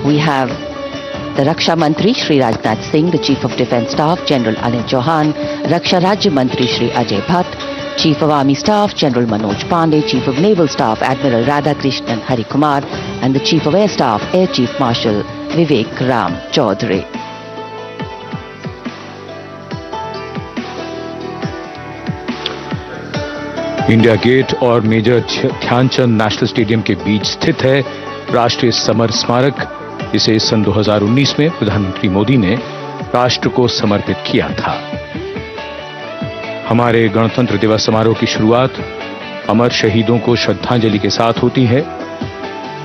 We have the Raksha Mantri Shri Rajnath Singh, the Chief of Defence Staff General Anil Chauhan, Raksha Rajya Mantri Shri Ajay Bhatt, Chief of Army Staff General Manoj Pandey, Chief of Naval Staff Admiral Radhakrishnan Harikumar, and the Chief of Air Staff Air Chief Marshal Vivek Ram Chaudhary. India Gate और major Dhyan Chand national stadium के बीच स्थित है राष्ट्रीय summer स्मारक। इसे सन 2019 में प्रधानमंत्री मोदी ने राष्ट्र को समर्पित किया था। हमारे गणतंत्र दिवस समारोह की शुरुआत अमर शहीदों को श्रद्धांजलि के साथ होती है।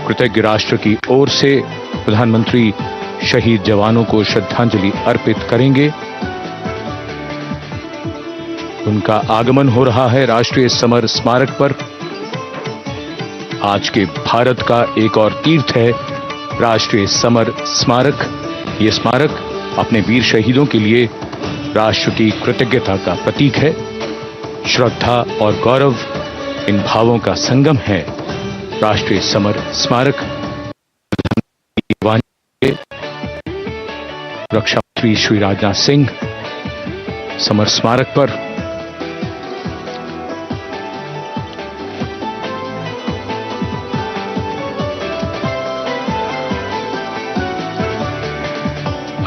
कृतज्ञ राष्ट्र की ओर से प्रधानमंत्री शहीद जवानों को श्रद्धांजलि अर्पित करेंगे। उनका आगमन हो रहा है राष्ट्रीय समर स्मारक पर। आज के भारत का एक और तीर्थ है राष्ट्रीय समर स्मारक। ये स्मारक अपने वीर शहीदों के लिए राष्ट्र की कृतज्ञता का प्रतीक है। श्रद्धा और गौरव इन भावों का संगम है राष्ट्रीय समर स्मारक। रक्षा मंत्री श्री राजनाथ सिंह समर स्मारक पर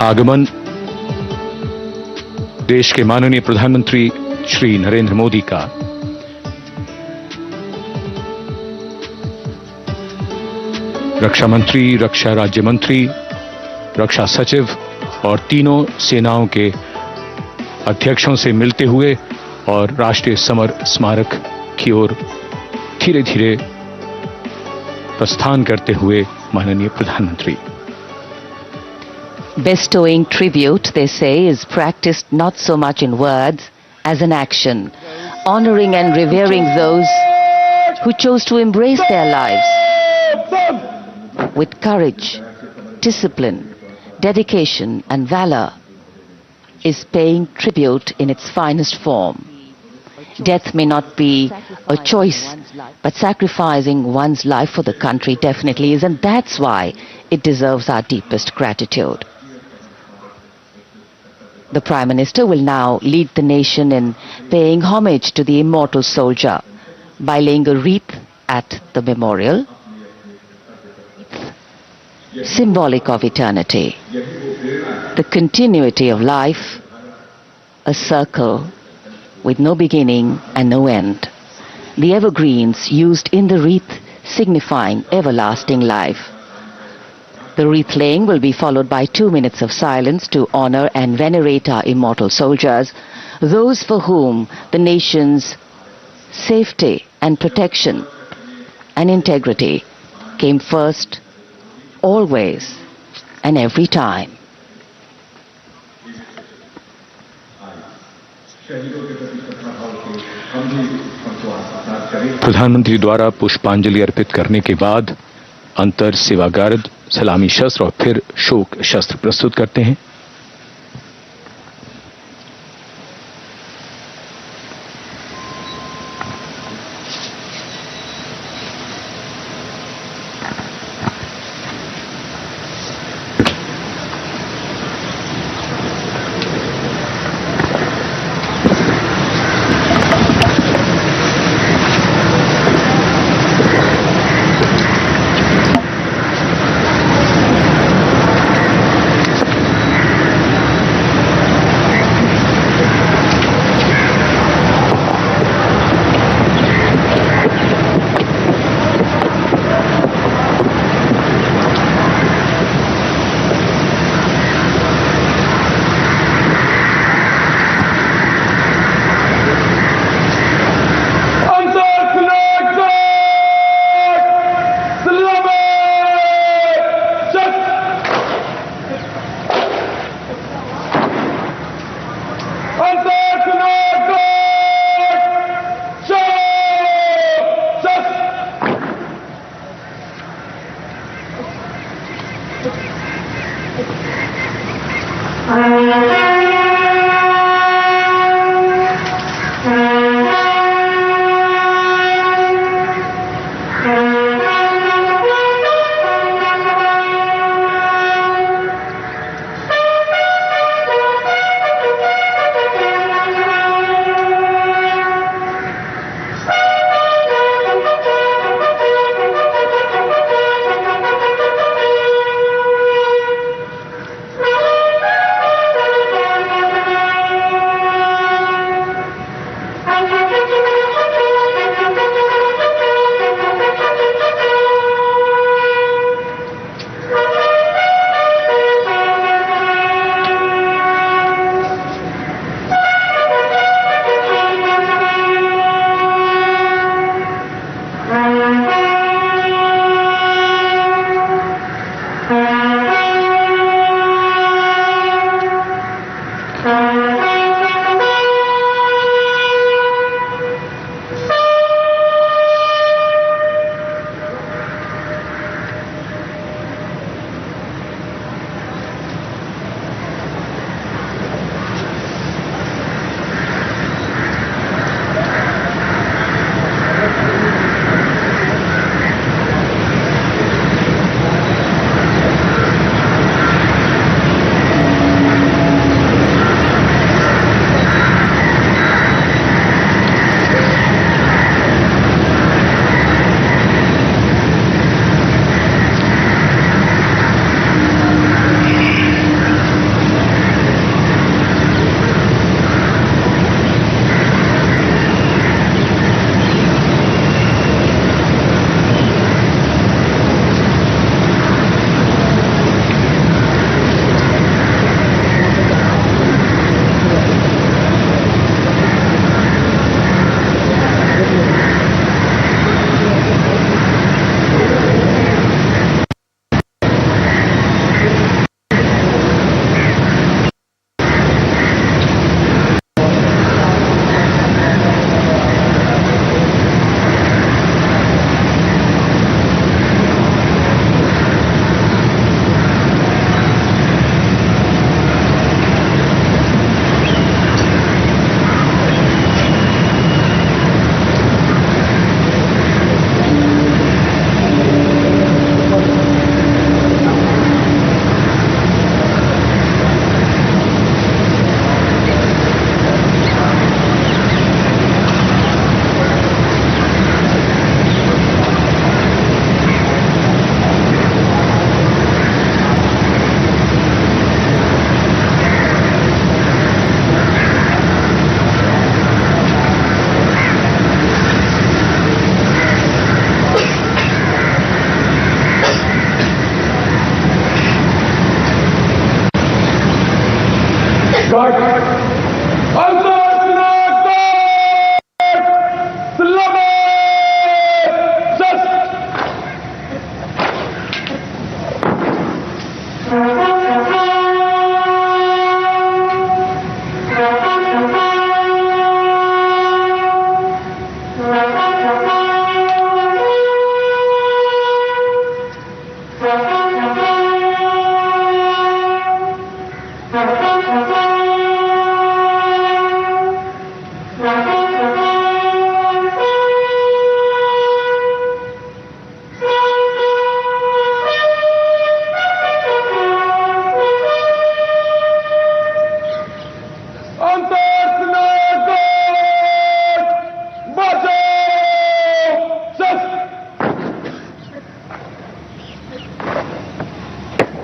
आगमन देश के माननीय प्रधानमंत्री श्री नरेंद्र मोदी का। रक्षा मंत्री, रक्षा राज्य मंत्री, रक्षा सचिव और तीनों सेनाओं के अध्यक्षों से मिलते हुए और राष्ट्रीय समर स्मारक की ओर धीरे धीरे प्रस्थान करते हुए माननीय प्रधानमंत्री। Bestowing tribute, they say, is practiced not so much in words as in action, honoring and revering those who chose to embrace their lives with courage, discipline, dedication and valor is paying tribute in its finest form. Death may not be a choice, but sacrificing one's life for the country definitely is, and that's why it deserves our deepest gratitude. The Prime Minister will now lead the nation in paying homage to the immortal soldier by laying a wreath at the memorial, symbolic of eternity, the continuity of life, a circle with no beginning and no end. The evergreens used in the wreath signifying everlasting life. The wreath laying will be followed by 2 minutes of silence to honor and venerate our immortal soldiers, those for whom the nation's safety and protection and integrity came first, always and every time. प्रधानमंत्री द्वारा पुष्पांजलि अर्पित करने के बाद अंतर सेवा guard सलामी शस्त्र और फिर शोक शस्त्र प्रस्तुत करते हैं।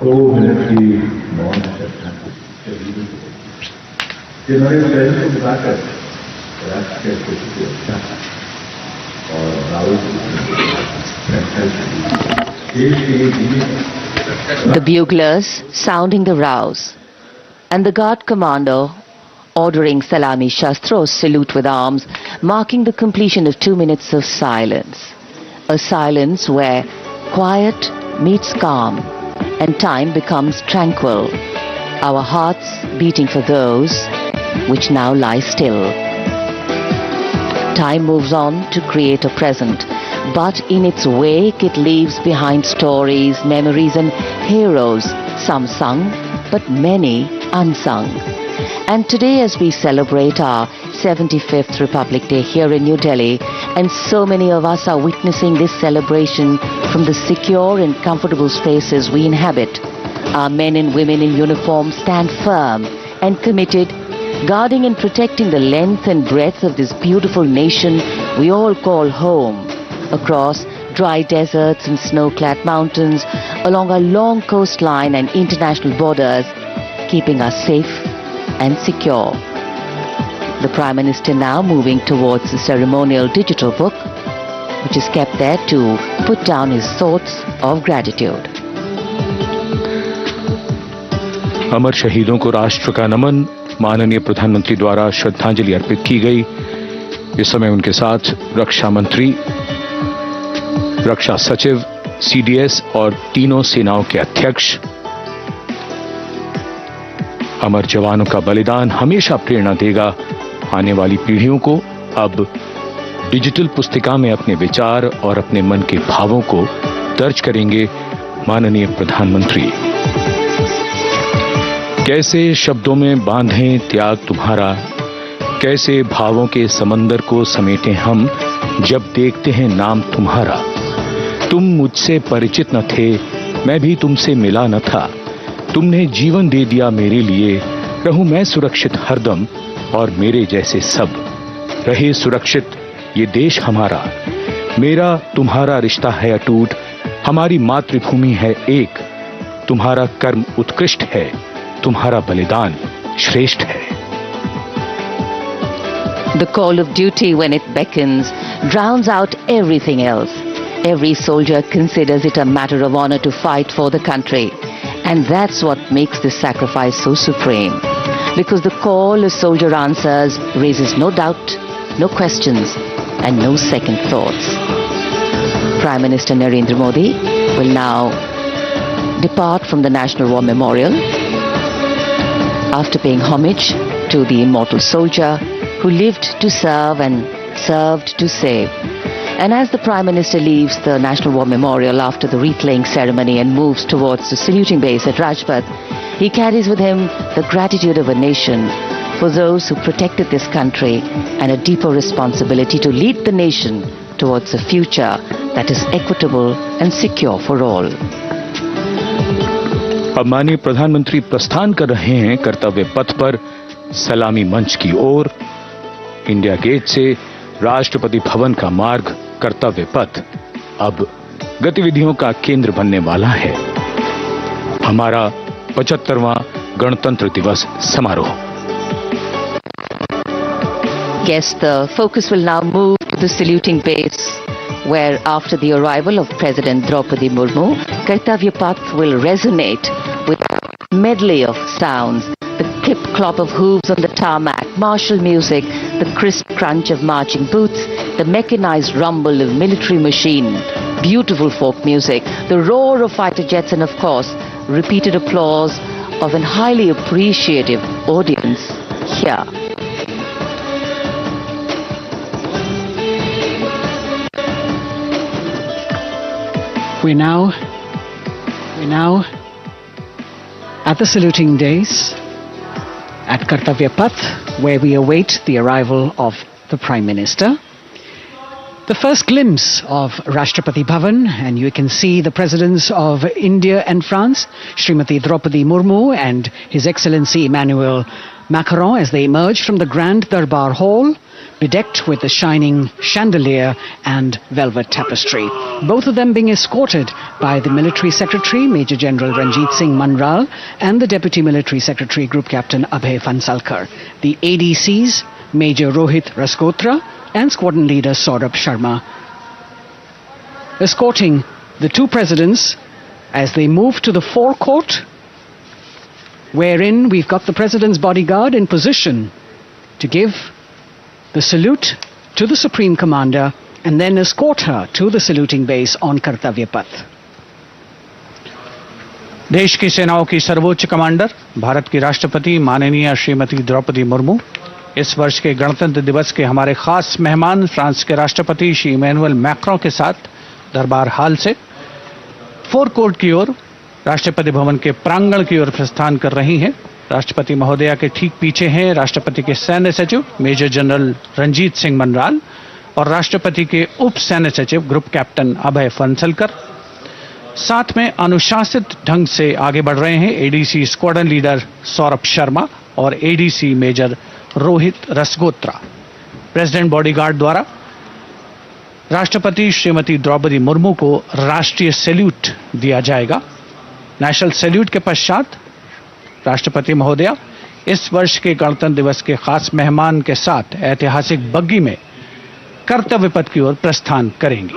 2 मिनट की मौन चर्चा जिन्होंने प्रेम को बुलाकर राष्ट्र के कुछ की रक्षा और Rahul The buglers sounding the rouse and the guard commander ordering Salami Shastros salute with arms, marking the completion of 2 minutes of silence. A silence where quiet meets calm and time becomes tranquil, our hearts beating for those which now lie still. Time moves on to create a present, but in its wake it leaves behind stories, memories and heroes, some sung but many unsung. And today, as we celebrate our 75th Republic Day here in New Delhi, and so many of us are witnessing this celebration from the secure and comfortable spaces we inhabit, our men and women in uniform stand firm and committed, guarding and protecting the length and breadth of this beautiful nation we all call home, across dry deserts and snow-clad mountains, along our long coastline and international borders, keeping us safe and secure. The Prime Minister now moving towards the ceremonial digital book, which is kept there to put down his thoughts of gratitude. अमर शहीदों को राष्ट्र का नमन, माननीय प्रधानमंत्री द्वारा श्रद्धांजलि अर्पित की गई। इस समय उनके साथ रक्षा मंत्री, रक्षा सचिव, सीडीएस और तीनों सेनाओं के अध्यक्ष। अमर जवानों का बलिदान हमेशा प्रेरणा देगा आने वाली पीढ़ियों को। अब डिजिटल पुस्तिका में अपने विचार और अपने मन के भावों को दर्ज करेंगे माननीय प्रधानमंत्री। कैसे शब्दों में बांधें त्याग तुम्हारा, कैसे भावों के समंदर को समेटें हम जब देखते हैं नाम तुम्हारा। तुम मुझसे परिचित न थे, मैं भी तुमसे मिला न था, तुमने जीवन दे दिया मेरे लिए, रहूं मैं सुरक्षित हरदम और मेरे जैसे सब रहे सुरक्षित ये देश हमारा। मेरा तुम्हारा रिश्ता है अटूट, हमारी मातृभूमि है एक, तुम्हारा कर्म उत्कृष्ट है, तुम्हारा बलिदान श्रेष्ठ है। The call of duty, when it beckons, drowns out everything else. Every soldier considers it a matter of honor to fight for the country. And that's what makes this sacrifice so supreme. Because the call a soldier answers raises no doubt, no questions, and no second thoughts. Prime Minister Narendra Modi will now depart from the National War Memorial after paying homage to the immortal soldier who lived to serve and served to save. And as the Prime Minister leaves the National War Memorial after the wreath-laying ceremony and moves towards the saluting base at Rajpath, he carries with him the gratitude of a nation for those who protected this country and a deeper responsibility to lead the nation towards a future that is equitable and secure for all. अब माननीय प्रधानमंत्री प्रस्थान कर रहे हैं कर्तव्य पथ पर सलामी मंच की ओर। इंडिया गेट से राष्ट्रपति भवन का मार्ग कर्तव्य पथ अब गतिविधियों का केंद्र बनने वाला है। हमारा 75वां गणतंत्र दिवस समारोह। Yes, the focus will now move to the saluting base, where after the arrival of President Draupadi Murmu, Kartavya Path will resonate with a medley of sounds, the clip-clop of hooves on the tarmac, martial music, the crisp crunch of marching boots, the mechanized rumble of military machine, beautiful folk music, the roar of fighter jets, and of course, repeated applause of an highly appreciative audience here. We're now at the saluting days at Kartavya Path, where we await the arrival of the Prime Minister. The first glimpse of Rashtrapati Bhavan, and you can see the presidents of India and France, Srimati Draupadi Murmu and His Excellency Emmanuel Macron, as they emerge from the Grand Darbar Hall bedecked with the shining chandelier and velvet tapestry. Both of them being escorted by the Military Secretary, Major General Ranjit Singh Manral, and the Deputy Military Secretary, Group Captain Abhay Fansalkar. The ADCs, Major Rohit Raskotra and Squadron Leader Saurabh Sharma, escorting the two presidents as they move to the forecourt, wherein we've got the President's bodyguard in position to give the salute to the Supreme Commander and then escort her to the saluting base on Kartavya Path. देश की सेनाओं की सर्वोच्च commander, Bharat की राष्ट्रपति माननीय श्रीमती द्रौपदी मुर्मू, इस वर्ष के गणतंत्र दिवस के हमारे खास मेहमान फ्रांस के राष्ट्रपति श्री इमैनुअल मैक्रों के साथ दरबार हाल से फोर कोर्ट की ओर राष्ट्रपति भवन के प्रांगण की ओर प्रस्थान कर रही हैं। राष्ट्रपति महोदया के ठीक पीछे हैं राष्ट्रपति के सैन्य सचिव मेजर जनरल रंजीत सिंह मनराल और राष्ट्रपति के उप सैन्य सचिव ग्रुप कैप्टन अभय फंसलकर। साथ में अनुशासित ढंग से आगे बढ़ रहे हैं ADC squadron leader Saurabh Sharma और ADC major Rohit Rasgotra. President bodyguard द्वारा राष्ट्रपति श्रीमती द्रौपदी मुर्मू को राष्ट्रीय सैल्यूट दिया जाएगा। नेशनल सैल्यूट के पश्चात राष्ट्रपति महोदया इस वर्ष के गणतंत्र दिवस के खास मेहमान के साथ ऐतिहासिक बग्गी में कर्तव्य पथ की ओर प्रस्थान करेंगी।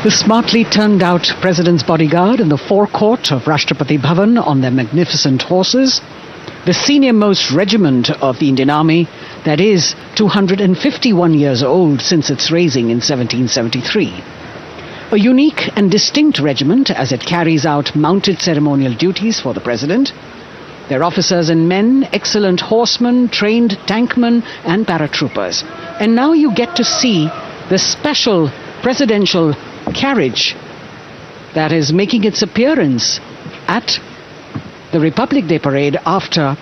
The smartly turned out President's bodyguard in the forecourt of Rashtrapati Bhavan on their magnificent horses, the senior-most regiment of the Indian Army, that is 251 years old since its raising in 1773. A unique and distinct regiment as it carries out mounted ceremonial duties for the President. Their officers and men, excellent horsemen, trained tankmen and paratroopers. And now you get to see the special presidential carriage that is making its appearance at the Republic Day Parade after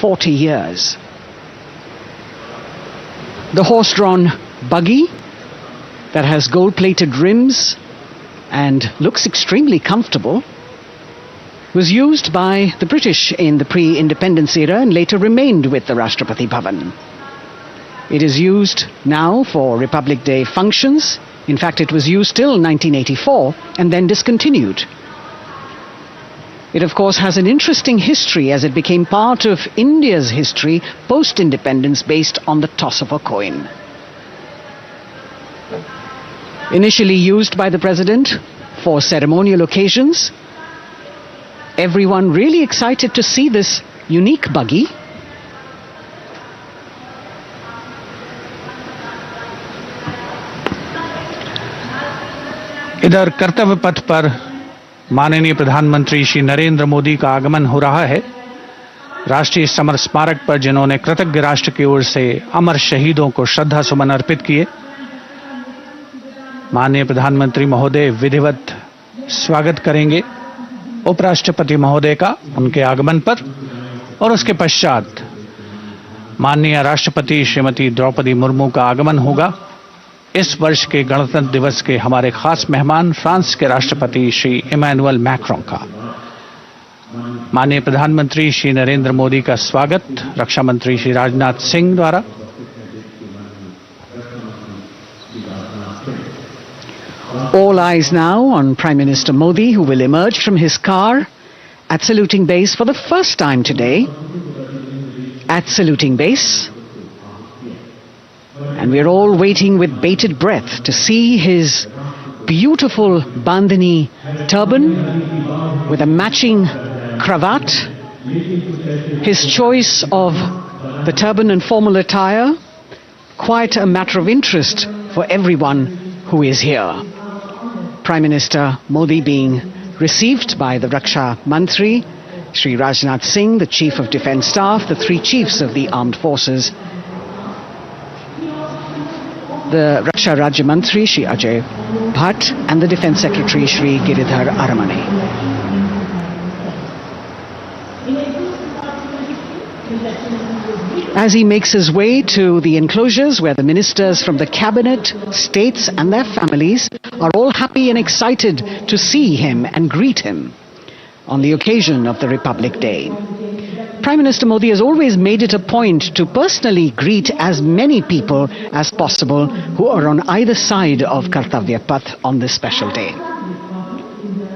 40 years. The horse-drawn buggy that has gold-plated rims and looks extremely comfortable was used by the British in the pre-independence era and later remained with the Rashtrapati Bhavan. It is used now for Republic Day functions. In fact, it was used till 1984 and then discontinued. It, of course, has an interesting history as it became part of India's history post-independence based on the toss of a coin. Initially used by the President for ceremonial occasions, everyone really excited to see this unique buggy. इधर कर्तव्य पथ पर माननीय प्रधानमंत्री श्री नरेंद्र मोदी का आगमन हो रहा है। राष्ट्रीय समर स्मारक पर जिन्होंने कृतज्ञ राष्ट्र की ओर से अमर शहीदों को श्रद्धा सुमन अर्पित किए, माननीय प्रधानमंत्री महोदय विधिवत स्वागत करेंगे उपराष्ट्रपति महोदय का उनके आगमन पर और उसके पश्चात माननीय राष्ट्रपति श्रीमती द्रौपदी मुर्मू का आगमन होगा। इस वर्ष के गणतंत्र दिवस के हमारे खास मेहमान फ्रांस के राष्ट्रपति श्री इमैनुअल मैक्रों का माननीय प्रधानमंत्री श्री नरेंद्र मोदी का स्वागत रक्षा मंत्री श्री राजनाथ सिंह द्वारा। All eyes now on Prime Minister Modi, who will emerge from his car at saluting base for the first time today. At saluting base. And we're all waiting with bated breath to see his beautiful bandhani turban with a matching cravat, his choice of The turban and formal attire, quite a matter of interest for everyone who is here. Prime Minister Modi being received by the Raksha Mantri, Shri Rajnath Singh, the Chief of Defence Staff, the three chiefs of the armed forces, the Raksha Rajya Mantri, Shri Ajay Bhatt, and the Defence Secretary, Shri Giridhar Aramane. As he makes his way to the enclosures where the ministers from the cabinet, states and their families are all happy and excited to see him and greet him on the occasion of the Republic Day. Prime Minister Modi has always made it a point to personally greet as many people as possible who are on either side of Kartavya Path on this special day.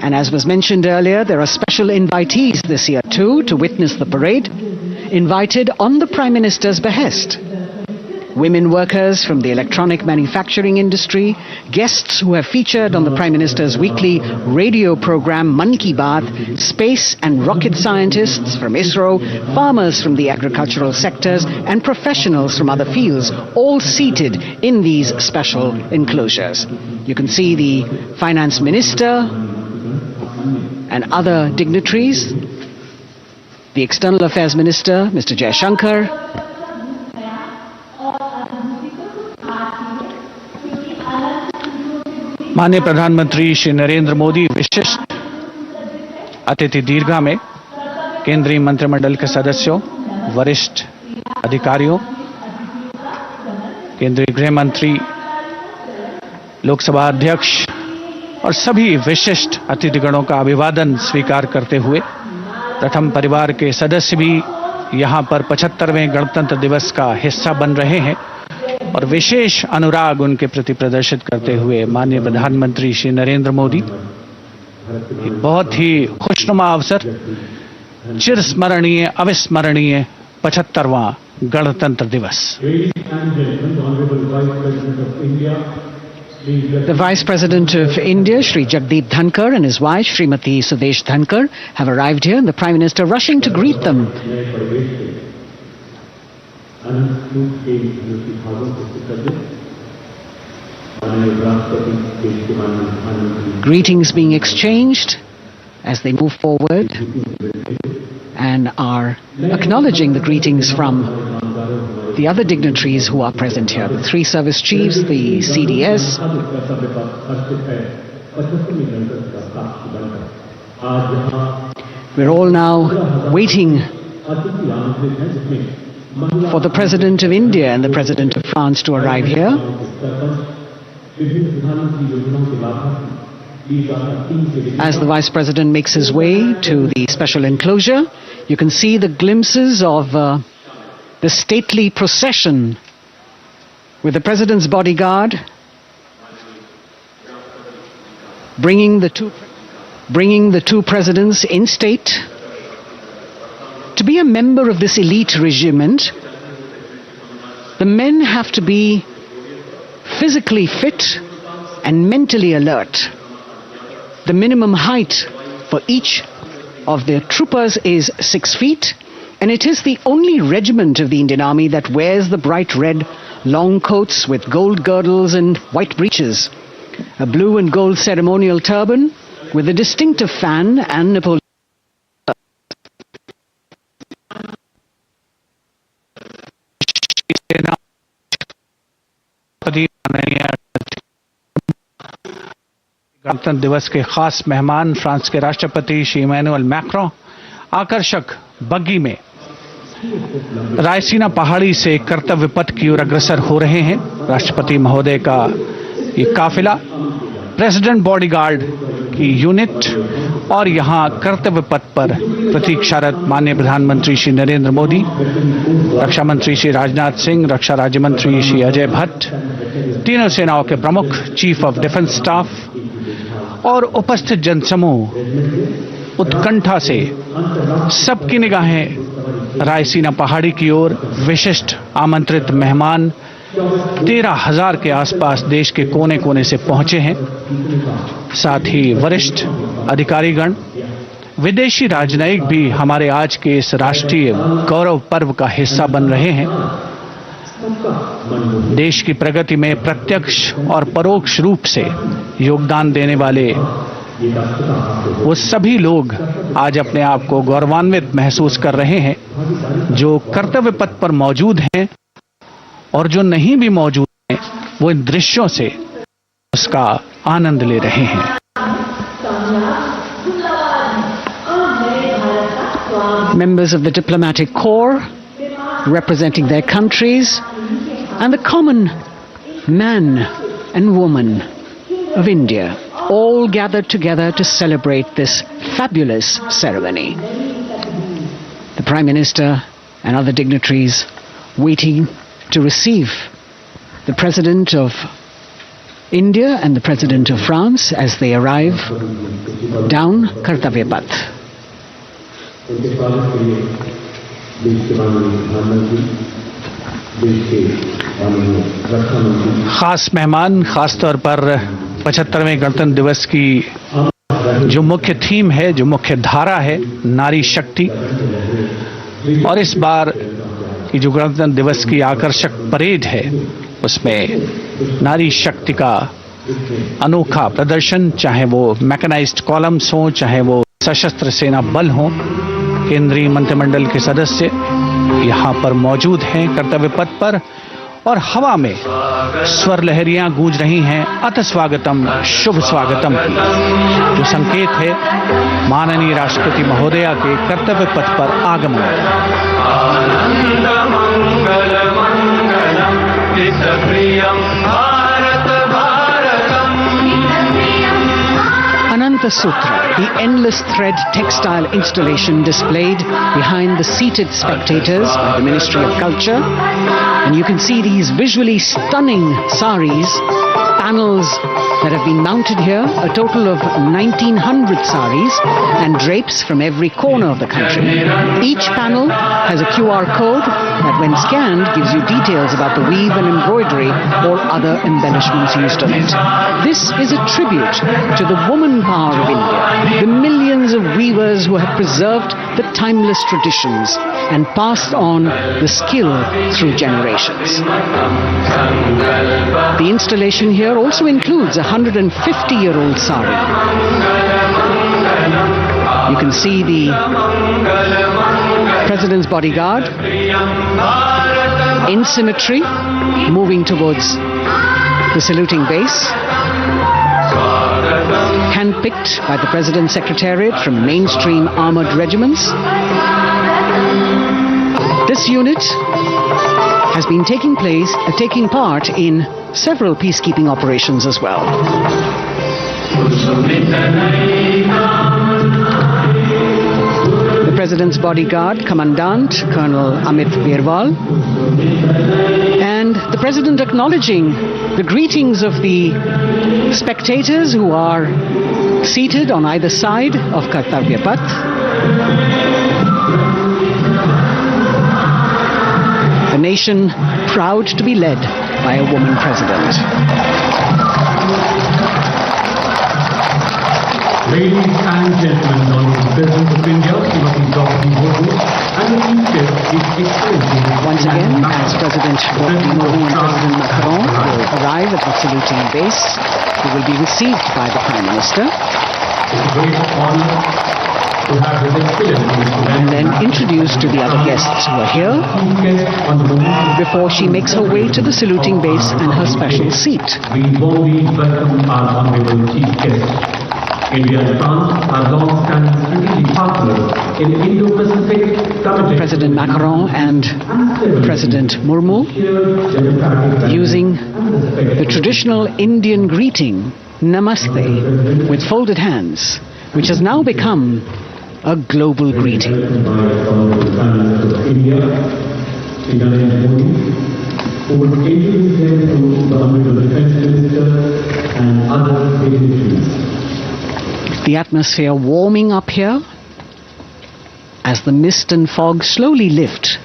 And as was mentioned earlier, there are special invitees this year too to witness the parade, invited on the Prime Minister's behest. Women workers from the electronic manufacturing industry, guests who have featured on the Prime Minister's weekly radio program Mann Ki Baat, space and rocket scientists from ISRO, farmers from the agricultural sectors and professionals from other fields, all seated in these special enclosures. You can see the Finance Minister and other dignitaries, the External Affairs Minister, Mr. Jaishankar, माननीय प्रधानमंत्री श्री नरेंद्र मोदी विशिष्ट अतिथि दीर्घा में केंद्रीय मंत्रिमंडल के सदस्यों, वरिष्ठ अधिकारियों, केंद्रीय गृह मंत्री, लोकसभा अध्यक्ष और सभी विशिष्ट अतिथिगणों का अभिवादन स्वीकार करते हुए प्रथम परिवार के सदस्य भी यहां पर 75वें गणतंत्र दिवस का हिस्सा बन रहे हैं और विशेष अनुराग उनके प्रति प्रदर्शित करते हुए माननीय प्रधानमंत्री श्री नरेंद्र मोदी बहुत ही खुशनुमा अवसर, चिरस्मरणीय अविस्मरणीय 75वां गणतंत्र दिवस। The Vice President of India, Shri Jagdeep Dhankar, and his wife, Srimati Sudesh Dhankar, have arrived here, and the Prime Minister rushing to greet them. Greetings being exchanged as they move forward and are acknowledging the greetings from the other dignitaries who are present here, the three service chiefs, the CDS. We're all now waiting for the President of India and the President of France to arrive here. As the Vice President makes his way to the special enclosure, you can see the glimpses of the stately procession with the President's bodyguard bringing the two presidents in state. To be a member of this elite regiment, the men have to be physically fit and mentally alert. The minimum height for each of the troopers is 6 feet, and it is the only regiment of the Indian Army that wears the bright red long coats with gold girdles and white breeches, a blue and gold ceremonial turban with a distinctive fan and Napoleon. गणतंत्र दिवस के खास मेहमान France के राष्ट्रपति Shri Emmanuel Macron आकर्षक बग्गी में रायसीना पहाड़ी से कर्तव्य पथ की ओर अग्रसर हो रहे हैं। राष्ट्रपति महोदय का ये काफिला प्रेसिडेंट बॉडीगार्ड की यूनिट और यहां कर्तव्य पथ पर प्रतीक्षारत माननीय प्रधानमंत्री श्री नरेंद्र मोदी, रक्षा मंत्री श्री राजनाथ सिंह, रक्षा राज्य मंत्री श्री अजय भट्ट, तीनों सेनाओं के प्रमुख, चीफ ऑफ डिफेंस स्टाफ और उपस्थित जनसमूह उत्कंठा से सबकी निगाहें रायसीना पहाड़ी की ओर। विशिष्ट आमंत्रित मेहमान 13,000 के आसपास देश के कोने कोने से पहुंचे हैं। साथ ही वरिष्ठ अधिकारीगण, विदेशी राजनयिक भी हमारे आज के इस राष्ट्रीय गौरव पर्व का हिस्सा बन रहे हैं। देश की प्रगति में प्रत्यक्ष और परोक्ष रूप से योगदान देने वाले वो सभी लोग आज अपने आप को गौरवान्वित महसूस कर रहे हैं, जो कर्तव्य पथ पर मौजूद हैं और जो नहीं भी मौजूद हैं, वो इन दृश्यों से उसका आनंद ले रहे हैं। Members of the diplomatic corps representing their countries and the common man and woman of India all gathered together to celebrate this fabulous ceremony. The Prime Minister and other dignitaries waiting to receive the President of India and the President of France as they arrive down Kartavya Path. खास मेहमान, खास तौर पर 75वें गणतंत्र दिवस की जो मुख्य थीम है, जो मुख्य धारा है, नारी शक्ति, और इस बार की जो गणतंत्र दिवस की आकर्षक परेड है उसमें नारी शक्ति का अनोखा प्रदर्शन, चाहे वो मैकेनाइज्ड कॉलम्स हों, चाहे वो सशस्त्र सेना बल हों, केंद्रीय मंत्रिमंडल के सदस्य यहाँ पर मौजूद हैं कर्तव्य पथ पर, और हवा में स्वर लहरियां गूंज रही हैं अथ स्वागतम, शुभ स्वागतम की, जो संकेत है माननीय राष्ट्रपति महोदया के कर्तव्य पथ पर आगमन। Ananta Sutra, the endless thread textile installation displayed behind the seated spectators by the Ministry of Culture. And you can see these visually stunning saris, panels that have been mounted here, a total of 1900 saris and drapes from every corner of the country. Each panel has a QR code that when scanned gives you details about the weave and embroidery or other embellishments used on it. This is a tribute to the woman power of India, the millions of weavers who have preserved the timeless traditions and passed on the skill through generations. The installation here also includes a 150-year-old sari. You can see the President's bodyguard in symmetry moving towards the saluting base, handpicked by the President's Secretariat from mainstream armoured regiments. This unit has been taking part in several peacekeeping operations as well. The President's bodyguard, Commandant Colonel Amit Birwal, and the President acknowledging the greetings of the spectators who are seated on either side of Kartavya Path. The nation proud to be led by a woman president. Ladies and gentlemen, honorable President of India, Srimati Draupadi Murmu, and the Chief Guest is experiencing. Once again, as President Draupadi Murmu and President Macron will arrive at the saluting base, they will be received by the Prime Minister. It's a great honor to have His Excellency and then introduced to the other guests who are here before she makes her way to the saluting base and her special seat. We warmly welcome our honorable Chief Guest. India and France are long-standing strategic partners in Indo-Pacific committed. President Macron and President Murmu using the traditional Indian greeting, Namaste, with folded hands, which has now become a global greeting. The atmosphere warming up here as the mist and fog slowly lift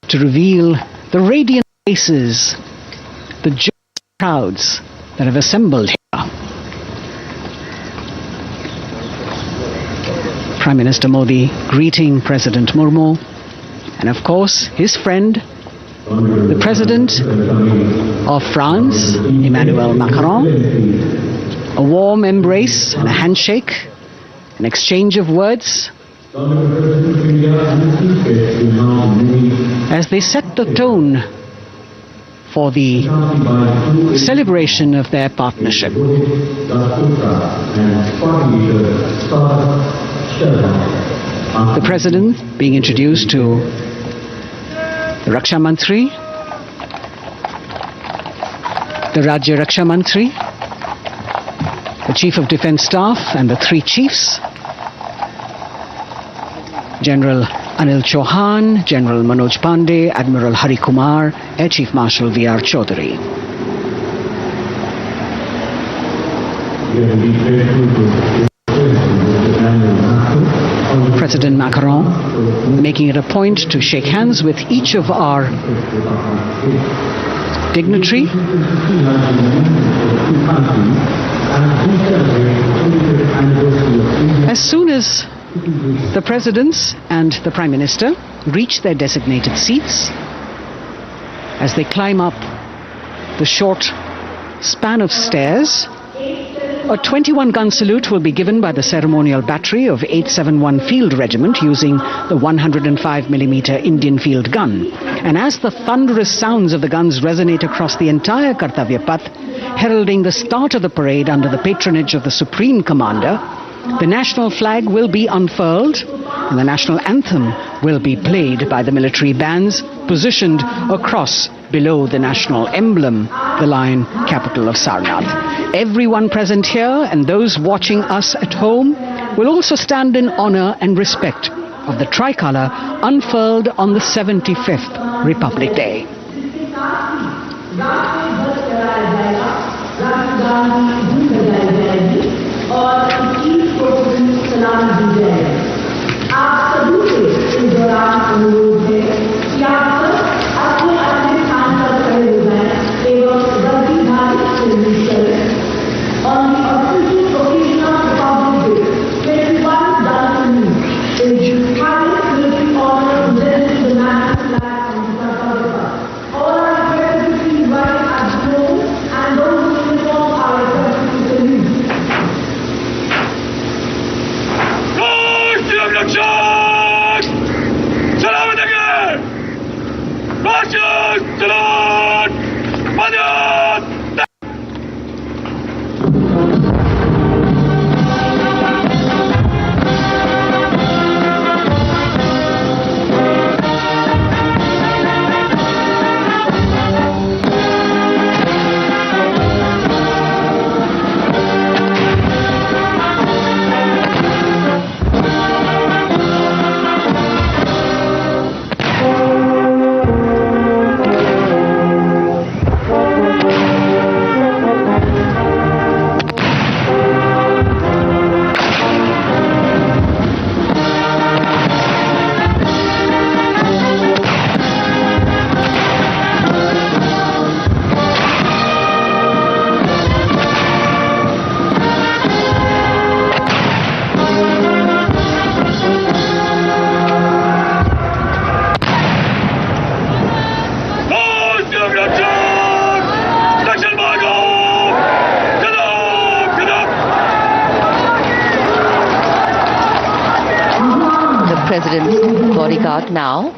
to reveal the radiant faces, the joyous crowds that have assembled here. Prime Minister Modi greeting President Murmu, and of course his friend, the President of France, Emmanuel Macron. A warm embrace and a handshake, an exchange of words as they set the tone for the celebration of their partnership. The President being introduced to the Raksha Mantri, the Rajya Raksha Mantri, the Chief of Defence Staff and the three chiefs, General Anil Chauhan, General Manoj Pandey, Admiral Hari Kumar, Air Chief Marshal V.R. Chaudhary. President Macron making it a point to shake hands with each of our dignitary. As soon as the presidents and the Prime Minister reach their designated seats, as they climb up the short span of stairs, a 21-gun salute will be given by the ceremonial battery of 871 Field Regiment using the 105mm Indian field gun. And as the thunderous sounds of the guns resonate across the entire Kartavya Path, heralding the start of the parade under the patronage of the Supreme Commander, the national flag will be unfurled and the national anthem will be played by the military bands positioned across below the national emblem, the lion capital of Sarnath. Everyone present here and those watching us at home will also stand in honor and respect of the tricolour unfurled on the 75th Republic Day. President's bodyguard now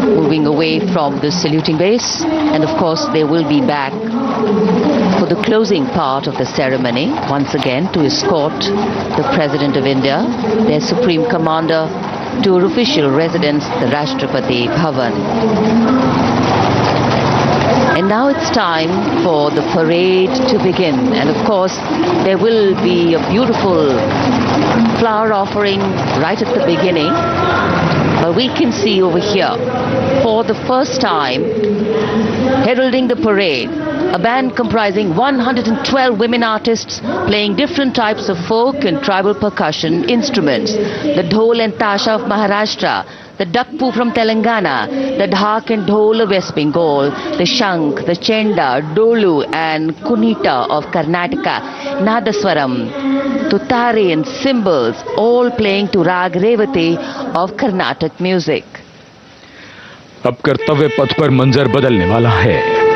moving away from the saluting base, and of course they will be back for the closing part of the ceremony once again to escort the President of India, their Supreme Commander, to her official residence, the Rashtrapati Bhavan. And now it's time for the parade to begin, and of course there will be a beautiful flower offering right at the beginning. But we can see over here, for the first time, heralding the parade, a band comprising 112 women artists playing different types of folk and tribal percussion instruments. The dhol and tasha of Maharashtra, the Dakpu from Telangana, the Dhak and Dhol of West Bengal, the Shankh, the Chenda, Dolu and Kunita of Karnataka, Nadaswaram, Tutare and cymbals, all playing to Rag Revati of Carnatic music. अब कर्तव्य पथ पर मंजर बदलने वाला है।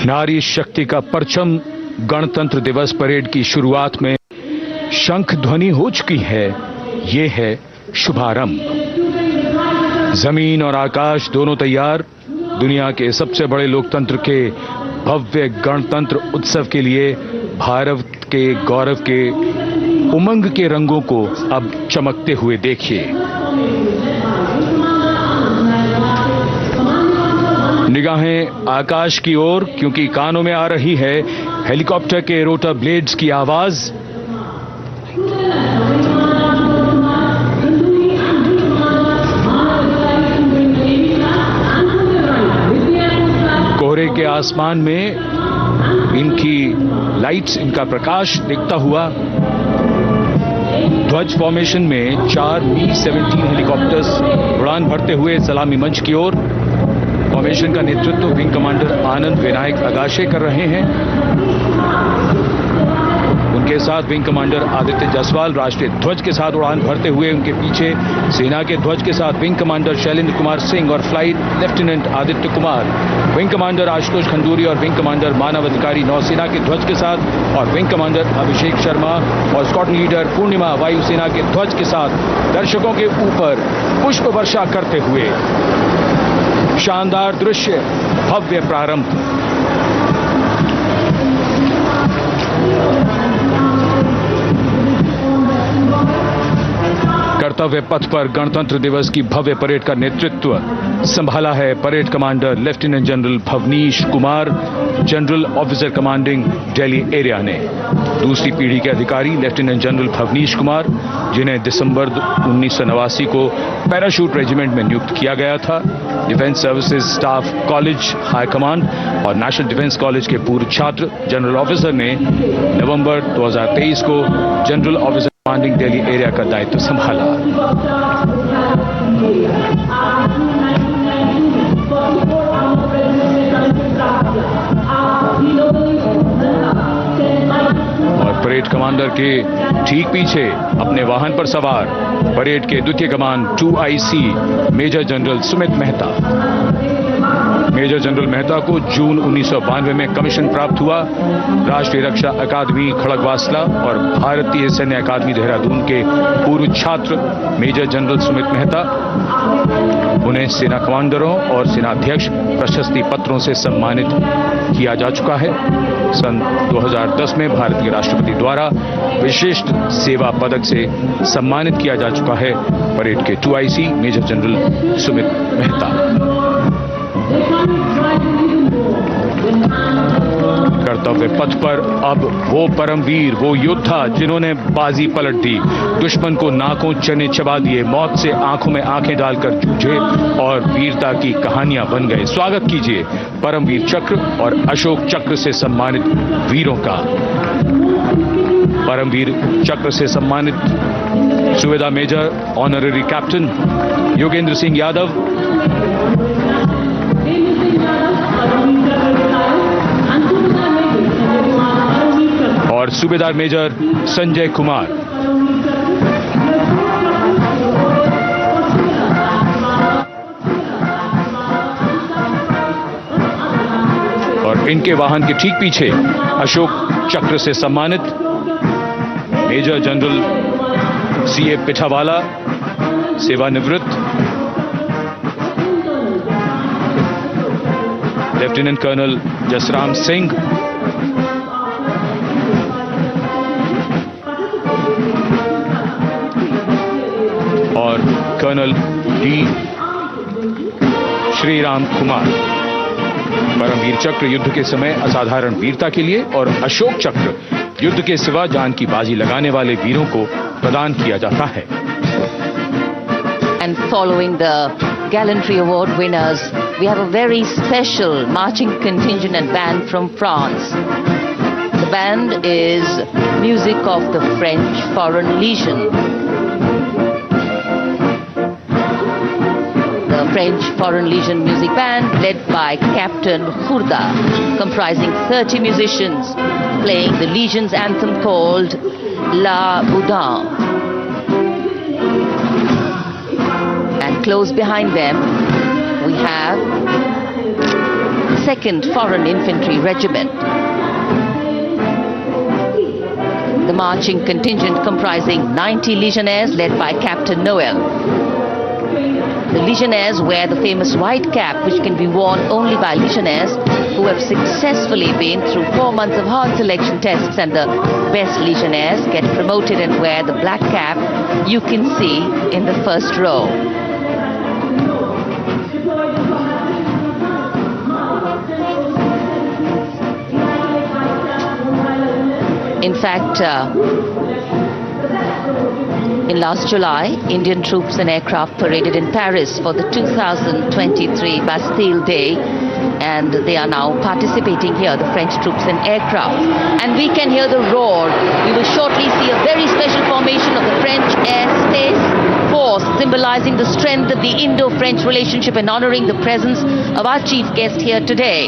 नारी शक्ति का परचम गणतंत्र दिवस परेड की शुरुआत में शंख ध्वनि हो चुकी है। ये है शुभारंभ। जमीन और आकाश दोनों तैयार। दुनिया के सबसे बड़े लोकतंत्र के भव्य गणतंत्र उत्सव के लिए भारत के गौरव के उमंग के रंगों को अब चमकते हुए देखिए। निगाहें आकाश की ओर, क्योंकि कानों में आ रही है हेलीकॉप्टर के रोटर ब्लेड्स की आवाज। कोहरे के आसमान में इनकी लाइट्स, इनका प्रकाश दिखता हुआ। ध्वज फॉर्मेशन में 4 Mi-17 हेलीकॉप्टर्स उड़ान भरते हुए सलामी मंच की ओर। फॉर्मेशन का नेतृत्व विंग कमांडर आनंद विनायक अगाशे कर रहे हैं। उनके साथ विंग कमांडर आदित्य जायसवाल राष्ट्रीय ध्वज के साथ उड़ान भरते हुए। उनके पीछे सेना के ध्वज के साथ विंग कमांडर शैलेंद्र कुमार सिंह और flight lieutenant Aditya Kumar, wing commander Ashutosh Khanduri और विंग कमांडर मानव अधिकारी नौसेना के ध्वज के साथ, और विंग कमांडर अभिषेक शर्मा और स्क्वाड्रन लीडर पूर्णिमा वायुसेना के ध्वज के साथ दर्शकों के ऊपर पुष्प वर्षा करते हुए। शानदार दृश्य, भव्य प्रारंभ। कर्तव्य पथ पर गणतंत्र दिवस की भव्य परेड का नेतृत्व संभाला है parade commander lieutenant general Bhavnish Kumar, general officer commanding Delhi area ने। दूसरी पीढ़ी के अधिकारी लेफ्टिनेंट जनरल भवनीश कुमार, जिन्हें दिसंबर 1989 को पैराशूट रेजिमेंट में नियुक्त किया गया था, defence services staff college high command और नेशनल डिफेंस कॉलेज के पूर्व छात्र जनरल ऑफिसर ने नवंबर 2023 को general officer commanding Delhi area का दायित्व संभाला। और परेड कमांडर के ठीक पीछे अपने वाहन पर सवार परेड के द्वितीय कमान 2IC major general Sumit Mehta. Major general Mehta को जून 1992 में कमीशन प्राप्त हुआ। राष्ट्रीय रक्षा अकादमी खड़गवासला और भारतीय सैन्य अकादमी देहरादून के पूर्व छात्र मेजर जनरल सुमित मेहता, उन्हें सेना कमांडरों और सेनाध्यक्ष प्रशस्ति पत्रों से सम्मानित किया जा चुका है। सन 2010 में भारत के राष्ट्रपति द्वारा विशिष्ट सेवा पदक से सम्मानित किया जा चुका है परेड के 2IC major general Sumit Mehta. कर्तव्य पथ पर अब वो परमवीर, वो योद्धा जिन्होंने बाजी पलट दी, दुश्मन को नाकों चने चबा दिए, मौत से आंखों में आंखें डालकर जूझे और वीरता की कहानियां बन गए। स्वागत कीजिए परमवीर चक्र और अशोक चक्र से सम्मानित वीरों का। परमवीर चक्र से सम्मानित subedar major honorary captain Yogendra Singh Yadav, और सूबेदार मेजर संजय कुमार। और इनके वाहन के ठीक पीछे अशोक चक्र से सम्मानित मेजर जनरल CA पिठावाला, सेवानिवृत्त, लेफ्टिनेंट कर्नल जसराम सिंह, और कर्नल D श्रीराम कुमार। परमवीर चक्र युद्ध के समय असाधारण वीरता के लिए और अशोक चक्र युद्ध के सिवा जान की बाजी लगाने वाले वीरों को प्रदान किया जाता है। And following the Gallantry Award winners, we have a very special marching contingent and band from France. The band is music of the French Foreign Legion. The French Foreign Legion music band led by Captain Khurda, comprising 30 musicians, playing the Legion's anthem called La Boudin. And close behind them, we have the 2nd Foreign Infantry Regiment. The marching contingent comprising 90 Legionnaires led by Captain Noel. The Legionnaires wear the famous white cap, which can be worn only by Legionnaires who have successfully been through 4 months of hard selection tests, and the best Legionnaires get promoted and wear the black cap you can see in the first row. In fact, in last July, Indian troops and aircraft paraded in Paris for the 2023 Bastille Day, and they are now participating here, the French troops and aircraft. And we can hear the roar. We will shortly see a very special formation of the French Air Space Force, symbolizing the strength of the Indo-French relationship and honoring the presence of our chief guest here today.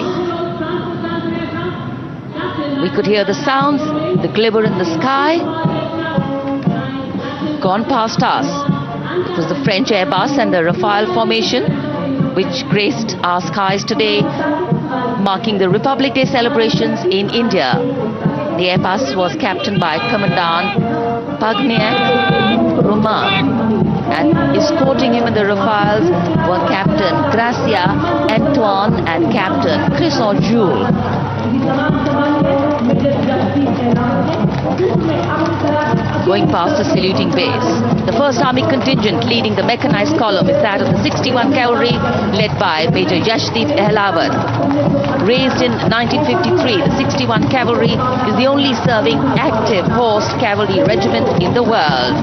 We could hear the sounds, the glimmer in the sky. Gone past us. It was the French Airbus and the Rafale formation which graced our skies today, marking the Republic Day celebrations in India. The Airbus was captained by Commandant Pagniak Roman, and escorting him in the Rafales were Captain Gracia Antoine and Captain Chris Jules. Going past the saluting base, the 1st Army contingent leading the mechanized column is that of the 61 Cavalry led by Major Yashdeep Ehlawat. Raised in 1953, the 61 Cavalry is the only serving active horse cavalry regiment in the world.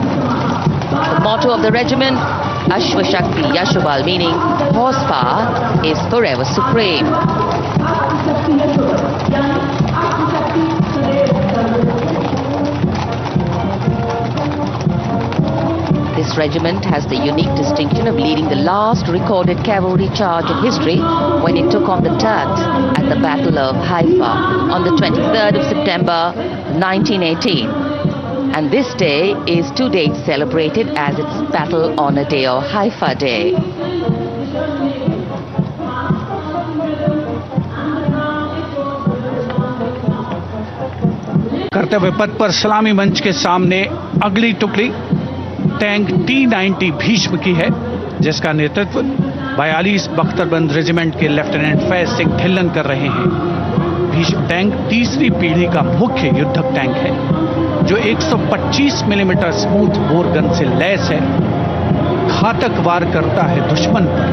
The motto of the regiment, Ashwa Shakti Yashobal, meaning horsepower is forever supreme. This regiment has the unique distinction of leading the last recorded cavalry charge in history when it took on the Turks at the Battle of Haifa on the 23rd of September 1918. And this day is to date celebrated as its Battle Honor Day or Haifa Day. कर्तव्य पथ पर सलामी मंच के सामने अगली टुकड़ी tank T-90 Bhishma की है, जिसका नेतृत्व 42 बख्तरबंद रेजिमेंट के लेफ्टिनेंट फैज सिंह ढिल्लन कर रहे हैं। भीष्म टैंक तीसरी पीढ़ी का मुख्य युद्धक टैंक है, जो 125 मिलीमीटर स्मूथ बोर गन से लैस है। घातक वार करता है दुश्मन पर,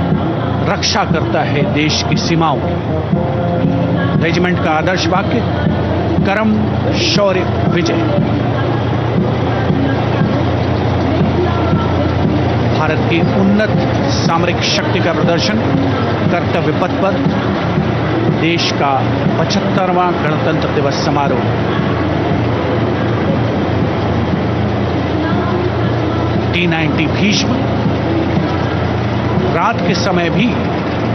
रक्षा करता है देश की सीमाओं की। रेजिमेंट का आदर्श वाक्य कर्म शौर्य विजय। भारत की उन्नत सामरिक शक्ति का प्रदर्शन कर्तव्य पथ पर देश का 75वां गणतंत्र दिवस समारोह। T-90 भीष्म रात के समय भी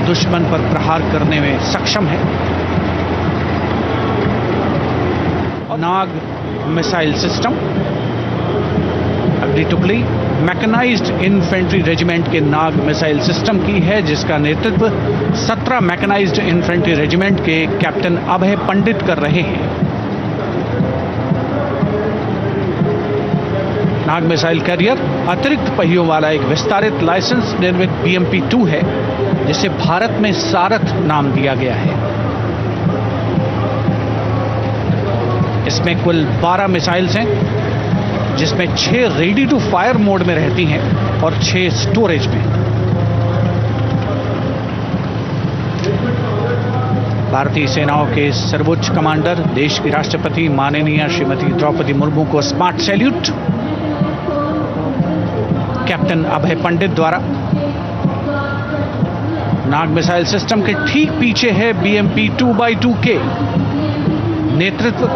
दुश्मन पर प्रहार करने में सक्षम है। नाग मिसाइल सिस्टम। अगली टुकड़ी मैकेनाइज्ड इन्फेंट्री रेजिमेंट के नाग मिसाइल सिस्टम की है, जिसका नेतृत्व 17 मैकेनाइज्ड इन्फेंट्री रेजिमेंट के कैप्टन अभय पंडित कर रहे हैं। नाग मिसाइल कैरियर अतिरिक्त पहियों वाला एक विस्तारित लाइसेंस निर्मित BMP-2 है, जिसे भारत में सारथ नाम दिया गया है। इसमें कुल 12 मिसाइल्स हैं, जिसमें 6 रेडी टू फायर मोड में रहती हैं और 6 स्टोरेज में। भारतीय सेनाओं के सर्वोच्च कमांडर देश की राष्ट्रपति माननीय श्रीमती द्रौपदी मुर्मू को स्मार्ट सैल्यूट कैप्टन अभय पंडित द्वारा। नाग मिसाइल सिस्टम के ठीक पीछे है BMP-2x2K। नेतृत्व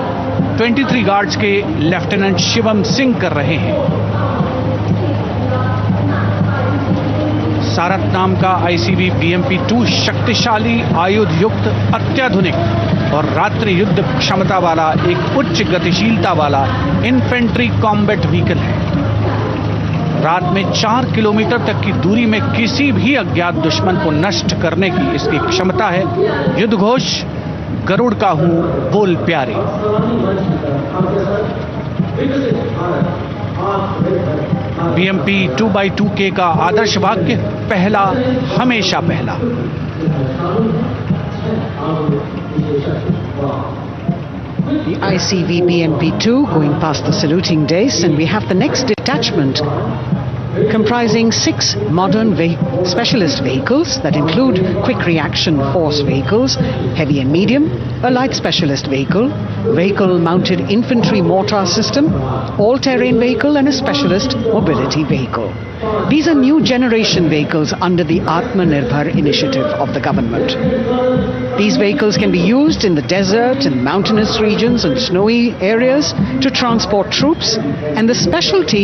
23 गार्ड्स के लेफ्टिनेंट शिवम सिंह कर रहे हैं। सारथ नाम का ICV BMP-2 शक्तिशाली आयुध युक्त अत्याधुनिक और रात्रि युद्ध क्षमता वाला एक उच्च गतिशीलता वाला इन्फेंट्री कॉम्बैट व्हीकल है। रात में 4 किलोमीटर तक की दूरी में किसी भी अज्ञात दुश्मन को नष्ट करने की इसकी क्षमता है। युद्ध घोष गरुड़ का हूं बोल प्यारे। BMP-2x2K का आदर्श वाक्य पहला हमेशा पहला। The ICV BMP-2 going past the saluting dais, and we have the next detachment comprising 6 modern specialist vehicles that include quick reaction force vehicles, heavy and medium, a light specialist vehicle, vehicle-mounted infantry mortar system, all-terrain vehicle, and a specialist mobility vehicle. These are new generation vehicles under the Atmanirbhar initiative of the government. These vehicles can be used in the desert and mountainous regions and snowy areas to transport troops, and the specialty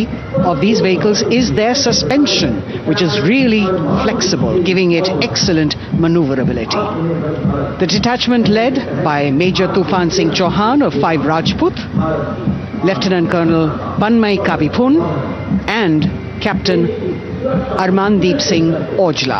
of these vehicles is their suspension, which is really flexible, giving it excellent maneuverability. The detachment led by Major Tufan Singh Chauhan of 5 Rajput, Lieutenant Colonel Panmay Kavipun, and Captain Armandeep Singh Ojla.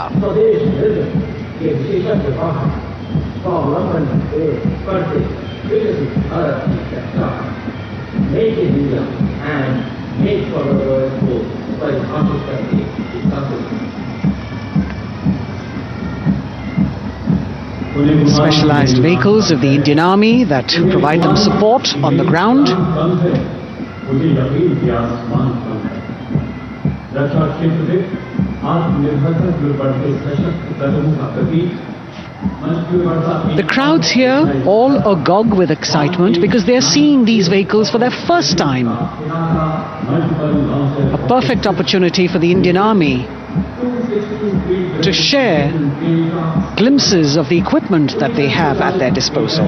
specialized vehicles of the Indian Army that provide them support on the ground. The crowds here all agog with excitement because they are seeing these vehicles for their first time. A perfect opportunity for the Indian Army to share glimpses of the equipment that they have at their disposal.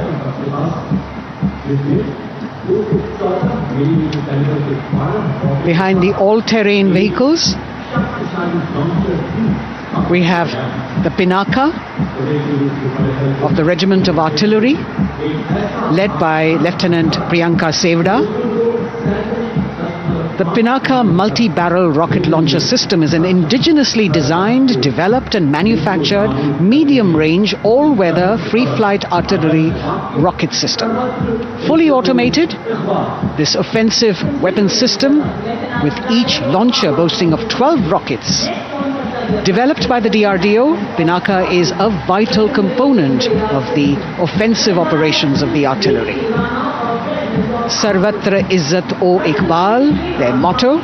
Behind the all-terrain vehicles, we have the Pinaka of the Regiment of Artillery, led by Lieutenant Priyanka Sevda. The Pinaka multi-barrel rocket launcher system is an indigenously designed, developed and manufactured medium-range, all-weather, free-flight artillery rocket system. Fully automated, this offensive weapon system, with each launcher boasting of 12 rockets, developed by the DRDO, Pinaka is a vital component of the offensive operations of the artillery. Sarvatra Izzat o Iqbal, their motto,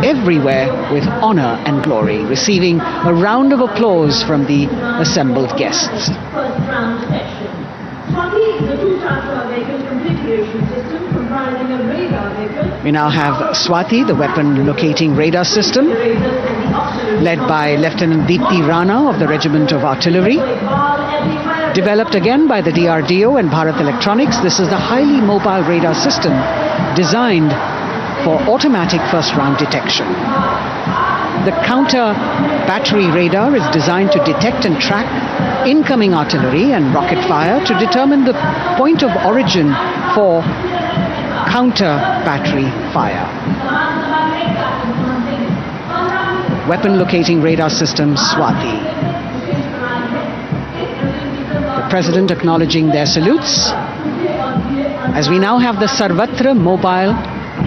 everywhere with honor and glory, receiving a round of applause from the assembled guests. We now have Swati, the weapon locating radar system, led by Lieutenant Deepti Rana of the Regiment of Artillery. Developed again by the DRDO and Bharat Electronics, this is the highly mobile radar system designed for automatic first-round detection. The counter battery radar is designed to detect and track incoming artillery and rocket fire to determine the point of origin for counter battery fire. Weapon locating radar system Swati. The President acknowledging their salutes, as we now have the Sarvatra mobile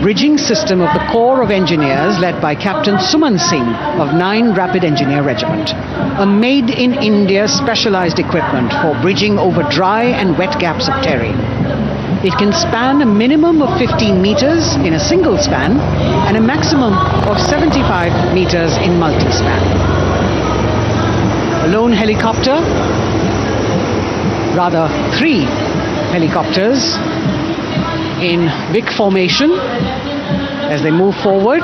bridging system of the Corps of Engineers, led by Captain Suman Singh of 9 Rapid Engineer Regiment, a made-in-India specialized equipment for bridging over dry and wet gaps of terrain. It can span a minimum of 15 meters in a single span and a maximum of 75 meters in multi-span. A lone helicopter, rather 3 helicopters in big formation as they move forward,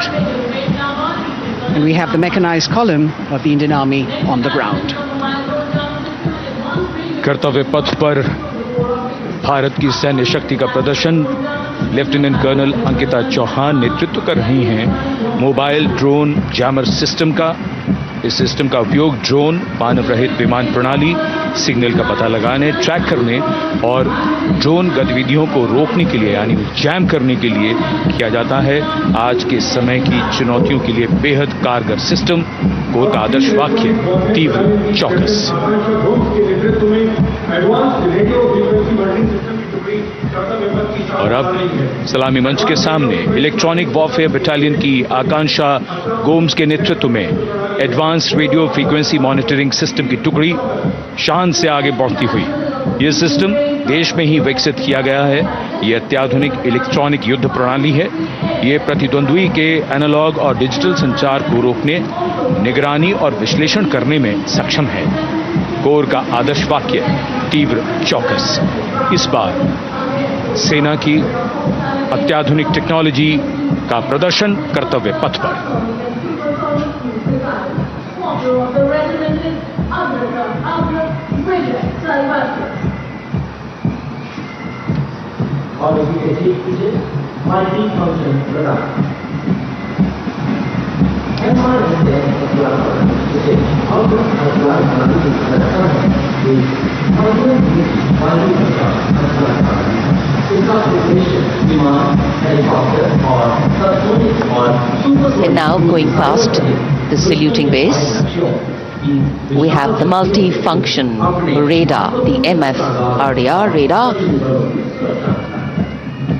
and we have the mechanized column of the Indian Army on the ground. कर्तव्य पथ पर भारत की सैन्य शक्ति का प्रदर्शन lieutenant colonel Ankita Chauhan नेतृत्व कर रही हैं मोबाइल ड्रोन जैमर सिस्टम का। इस सिस्टम का उपयोग ड्रोन, मानव रहित विमान प्रणाली, सिग्नल का पता लगाने, ट्रैक करने और ड्रोन गतिविधियों को रोकने के लिए यानी जैम करने के लिए किया जाता है। आज के समय की चुनौतियों के लिए बेहद कारगर सिस्टम। कोर का आदर्श वाक्य तीव्र चौकस। और अब सलामी मंच के सामने इलेक्ट्रॉनिक वॉरफेयर बटालियन की आकांक्षा गोम्स के नेतृत्व में advance radio frequency monitoring system की टुकड़ी शान से आगे बढ़ती हुई। यह सिस्टम देश में ही विकसित किया गया है। यह अत्याधुनिक इलेक्ट्रॉनिक युद्ध प्रणाली है। यह प्रतिद्वंद्वी के एनालॉग और डिजिटल संचार को रोकने, निगरानी और विश्लेषण करने में सक्षम है। कोर का आदर्श वाक्य तीव्र चौकस। इस बार सेना की अत्याधुनिक टेक्नोलॉजी का प्रदर्शन कर्तव्य पथ पर। And now going past the saluting base, we have the multi-function radar, the MF-RDR radar.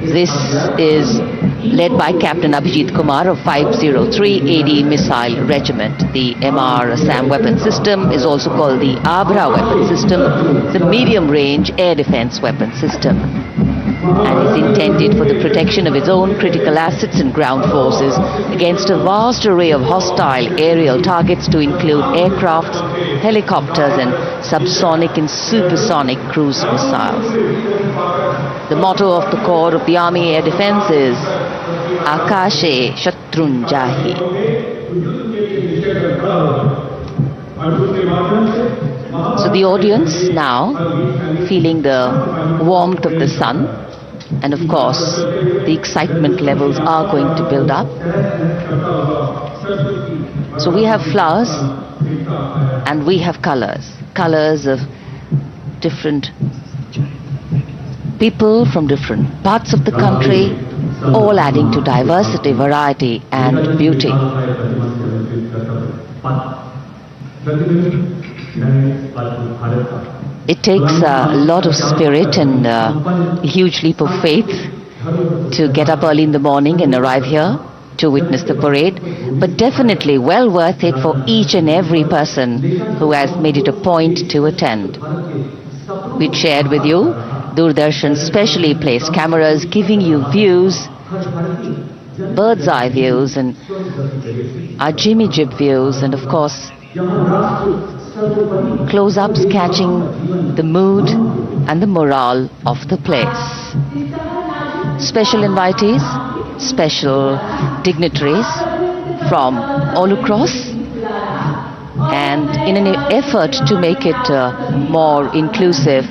This is led by Captain Abhijit Kumar of 503 AD Missile Regiment. The MR Assam weapon system is also called the Abra weapon system, the medium-range air defense weapon system, and is intended for the protection of its own critical assets and ground forces against a vast array of hostile aerial targets to include aircrafts, helicopters and subsonic and supersonic cruise missiles. The motto of the Corps of the Army Air Defense is Akashe Shatrunjahi. So the audience now feeling the warmth of the sun, and of course the excitement levels are going to build up. So we have flowers and we have colors of different people from different parts of the country, all adding to diversity, variety and beauty. It takes a lot of spirit and a huge leap of faith to get up early in the morning and arrive here to witness the parade, but definitely well worth it for each and every person who has made it a point to attend. We shared with you Doordarshan's specially placed cameras giving you views, bird's eye views and our Jimmy Jib views, and of course close-ups catching the mood and the morale of the place. Special invitees, special dignitaries from all across, and in an effort to make it more inclusive,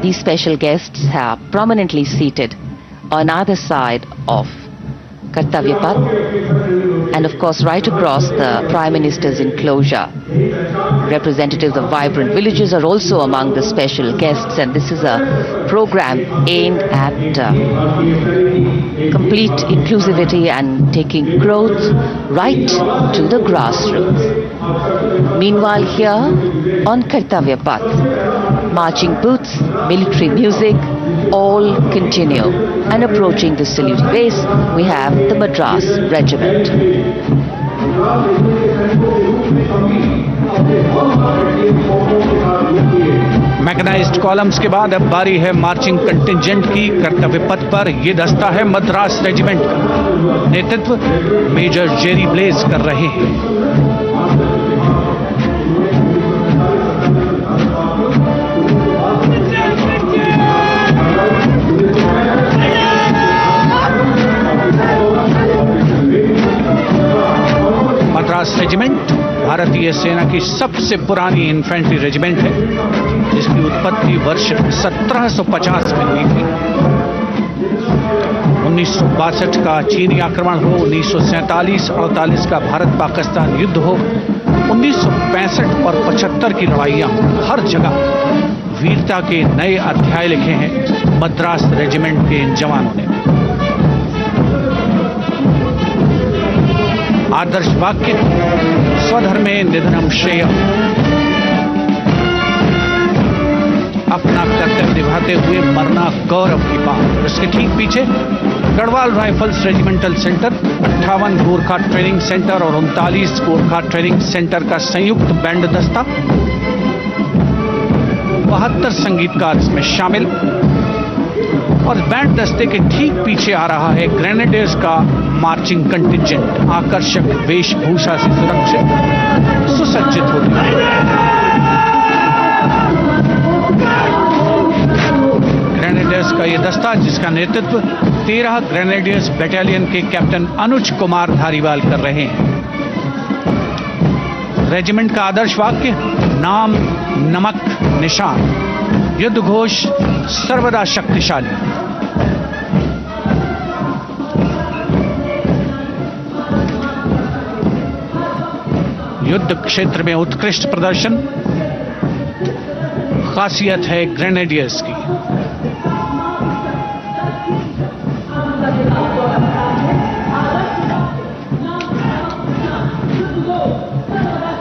these special guests are prominently seated on either side of Kartavya Path, and of course right across the Prime Minister's enclosure. Representatives of vibrant villages are also among the special guests, and this is a program aimed at complete inclusivity and taking growth right to the grassroots. Meanwhile, here on Kartavya Path, marching booths, military music, all continue. And approaching the saluting base, we have the Madras Regiment. Mechanised columns के बाद अब बारी है marching contingent की। कर्तव्य पथ पर ये दस्ता है मद्रास रेजिमेंट का। नेतृत्व मेजर जेरी ब्लेज कर रहे हैं। मद्रास रेजिमेंट भारतीय सेना की सबसे पुरानी इन्फेंट्री रेजिमेंट है, जिसकी उत्पत्ति वर्ष 1750 में हुई थी। 1962 का चीनी आक्रमण हो, 1947-48 का भारत पाकिस्तान युद्ध हो, 1965 और 75 की लड़ाइयां हो, हर जगह वीरता के नए अध्याय लिखे हैं मद्रास रेजिमेंट के इन जवानों ने। आदर्श वाक्य स्वधर्मे निधनम श्रेयः, अपना कर्तव्य निभाते हुए मरना गौरव की बात। उसके ठीक पीछे Garhwal rifles regimental centre, 58 Gorkha training centre और 39 गोरखा ट्रेनिंग सेंटर का संयुक्त बैंड दस्ता, 72 संगीतकार इसमें शामिल। और बैंड दस्ते के ठीक पीछे आ रहा है ग्रेनेडियर्स का मार्चिंग कंटिंजेंट, आकर्षक वेशभूषा से सुरक्षित सुसज्जित होते हैं। ग्रेनेडियर्स का यह दस्ता, जिसका नेतृत्व 13 ग्रेनेडियर्स बटालियन के कैप्टन अनुज कुमार धारीवाल कर रहे हैं। रेजिमेंट का आदर्श वाक्य नाम नमक निशान, युद्ध घोष सर्वदा शक्तिशाली। युद्ध क्षेत्र में उत्कृष्ट प्रदर्शन खासियत है ग्रेनेडियर्स की।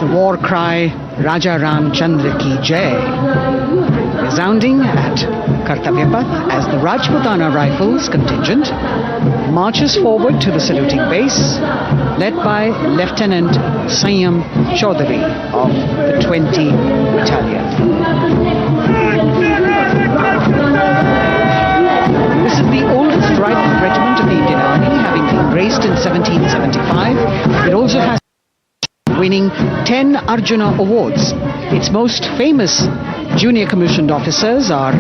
The war cry Raja Ram Chandra Ki Jai, resounding at Kartavya Path as the Rajputana Rifles contingent marches forward to the saluting base, led by Lieutenant Sanyam Chaudhary of the 20 Battalion. This is the oldest rifle regiment of the Indian Army, having been raised in 1775. It also has winning 10 Arjuna Awards. Its most famous junior commissioned officers are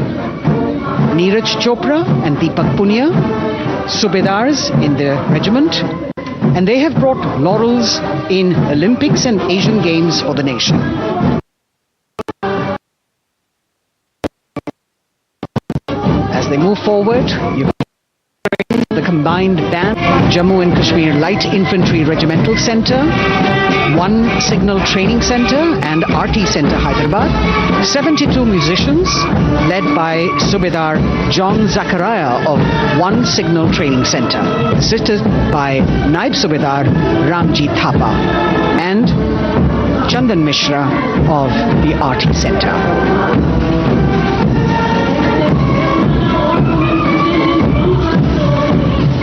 Neeraj Chopra and Deepak Punia, Subedars in the regiment, and they have brought laurels in Olympics and Asian Games for the nation. As they move forward, the combined band, Jammu and Kashmir Light Infantry Regimental Centre, 1 Signal Training Centre and RT Centre Hyderabad, 72 musicians led by Subedar John Zachariah of 1 Signal Training Centre, assisted by Naib Subedar Ramji Thapa and Chandan Mishra of the RT Centre.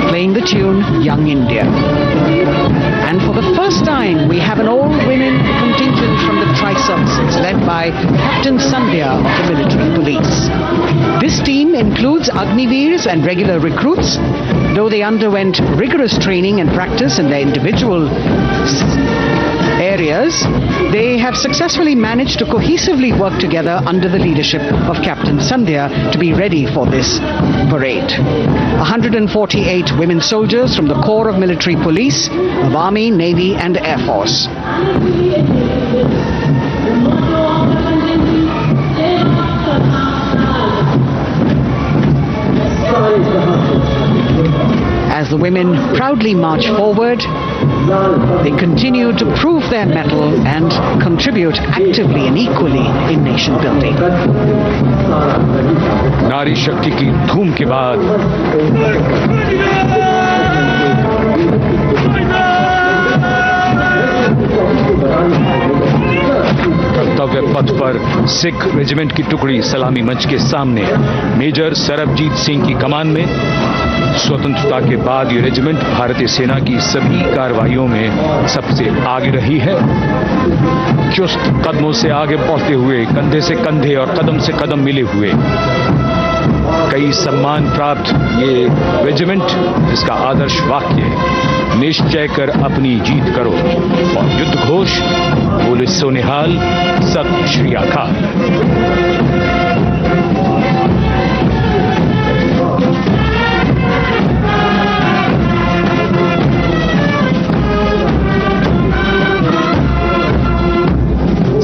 Playing the tune Young India. And for the first time, we have an all-women contingent from the Tri-Services, led by Captain Sandhya of the Military Police. This team includes Agniveers and regular recruits, though they underwent rigorous training and practice in their individual areas. They have successfully managed to cohesively work together under the leadership of Captain Sandhya to be ready for this parade. 148 women soldiers from the Corps of Military Police, of Army, Navy and Air Force. As the women proudly march forward, they continue to prove their mettle and contribute actively and equally in nation building. नारी शक्ति की धूम के बाद कर्तव्य पथ पर Sikh regiment की टुकड़ी सलामी मंच के सामने मेजर सरबजीत सिंह की कमान में। स्वतंत्रता के बाद ये रेजिमेंट भारतीय सेना की सभी कार्रवाइयों में सबसे आगे रही है। चुस्त कदमों से आगे बढ़ते हुए, कंधे से कंधे और कदम से कदम मिले हुए, कई सम्मान प्राप्त ये रेजिमेंट, जिसका आदर्श वाक्य है निश्चय कर अपनी जीत करो और युद्ध घोष बोले सोनिहाल सत श्री अकाल।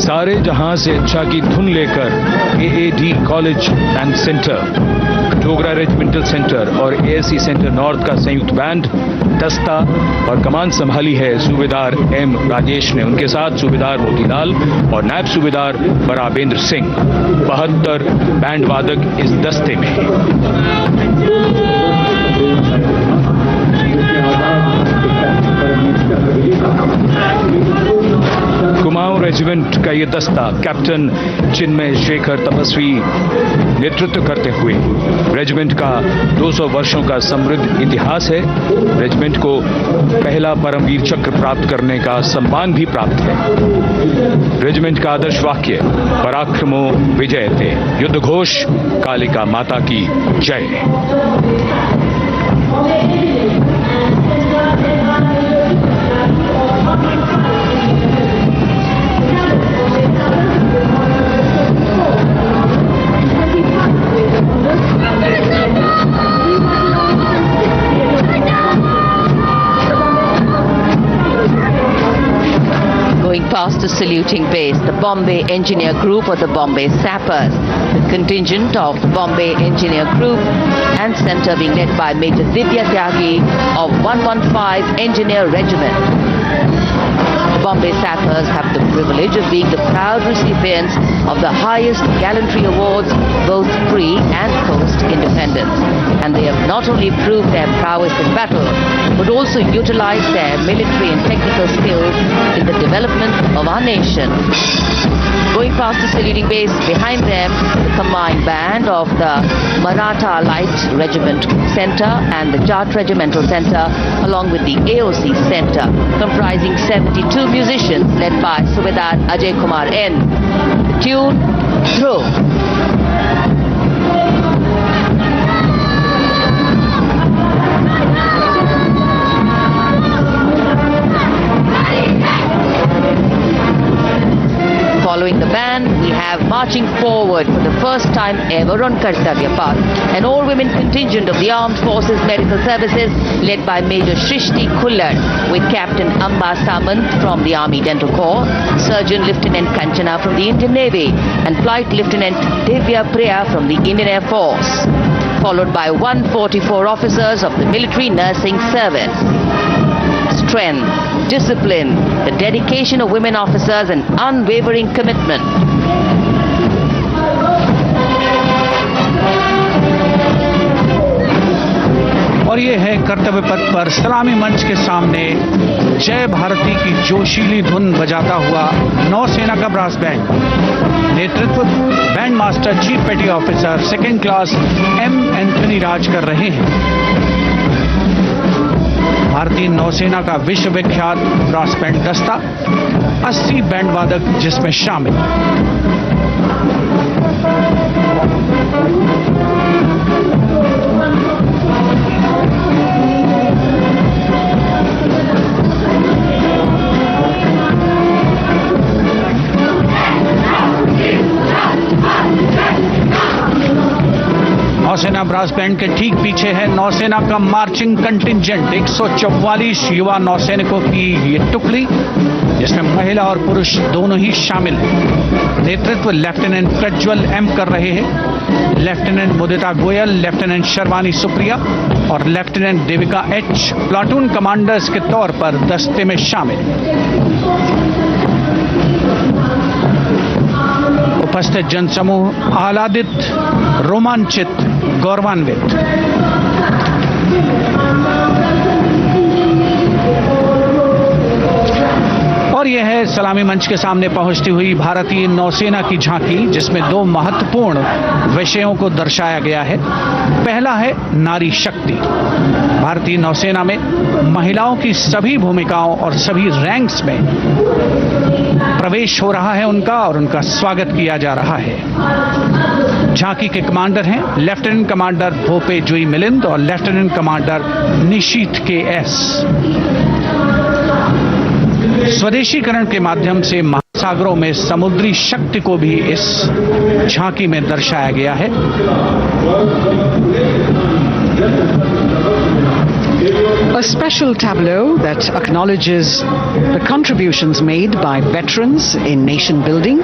सारे जहां से अच्छा की धुन लेकर AAD college and centre, Dogra regimental centre और एएससी सेंटर नॉर्थ का संयुक्त बैंड, दस्ता और कमान संभाली है सूबेदार एम राजेश ने। उनके साथ सूबेदार मोतीलाल और नायब सूबेदार बराबेंद्र सिंह। 72 बैंड वादक इस दस्ते में हैं। कुमाऊं रेजिमेंट का ये दस्ता कैप्टन चिन्मय शेखर तपस्वी नेतृत्व करते हुए, रेजिमेंट का 200 वर्षों का समृद्ध इतिहास है। रेजिमेंट को पहला परमवीर चक्र प्राप्त करने का सम्मान भी प्राप्त है। रेजिमेंट का आदर्श वाक्य पराक्रमो विजयते, युद्ध घोष कालिका माता की जय। Going past the saluting base, the Bombay Engineer Group or the Bombay Sappers, the contingent of the Bombay Engineer Group and centre being led by Major Divya Tyagi of 115 Engineer Regiment. The Bombay Sappers have the privilege of being the proud recipients of the highest gallantry awards, both pre and post independence. And they have not only proved their prowess in battle, but also utilize their military and technical skills in the development of our nation. Going past the saluting base, behind them, the combined band of the Maratha Light Regiment Center and the Jat Regimental Center, along with the AOC Center, comprising 72 musicians led by Subedar Ajay Kumar N. The tune, Dhruv. Following the band, we have marching forward for the first time ever on Kartavya Path, an all-women contingent of the Armed Forces Medical Services led by Major Shrishti Khullar with Captain Amba Samant from the Army Dental Corps, Surgeon Lieutenant Kanchana from the Indian Navy, and Flight Lieutenant Divya Priya from the Indian Air Force, followed by 144 officers of the Military Nursing Service. Strength, discipline, the dedication of women officers and unwavering commitment. और ये है कर्तव्य पथ पर सलामी मंच के सामने जय भारती की जोशीली धुन बजाता हुआ नौसेना का ब्रास बैंड। नेतृत्व band master chief petty officer second class M Anthony Raj कर रहे हैं। भारतीय नौसेना का विश्व विख्यात ब्रास बैंड दस्ता 80 बैंड वादक जिसमें शामिल। नौसेना ब्रास बैंड के ठीक पीछे है नौसेना का मार्चिंग कंटिंजेंट 144 युवा नौसैनिकों की ये टुकड़ी, जिसमें महिला और पुरुष दोनों ही शामिल हैं। नेतृत्व लेफ्टिनेंट प्रज्वल एम कर रहे हैं। लेफ्टिनेंट मुदिता गोयल, लेफ्टिनेंट शर्वानी सुप्रिया और lieutenant Devika H platoon commanders के तौर पर दस्ते में शामिल। उपस्थित जनसमूह आह्लादित, रोमांचित, गौरवान्वित। और यह है सलामी मंच के सामने पहुंचती हुई भारतीय नौसेना की झांकी, जिसमें दो महत्वपूर्ण विषयों को दर्शाया गया है। पहला है नारी शक्ति। भारतीय नौसेना में महिलाओं की सभी भूमिकाओं और सभी रैंक्स में प्रवेश हो रहा है उनका, और उनका स्वागत किया जा रहा है। झांकी के कमांडर हैं लेफ्टिनेंट कमांडर भोपे जुई मिलिंद और लेफ्टिनेंट कमांडर निशीथ के एस। स्वदेशीकरण के माध्यम से महासागरों में समुद्री शक्ति को भी इस झांकी में दर्शाया गया है। A special tableau that acknowledges the contributions made by veterans in nation building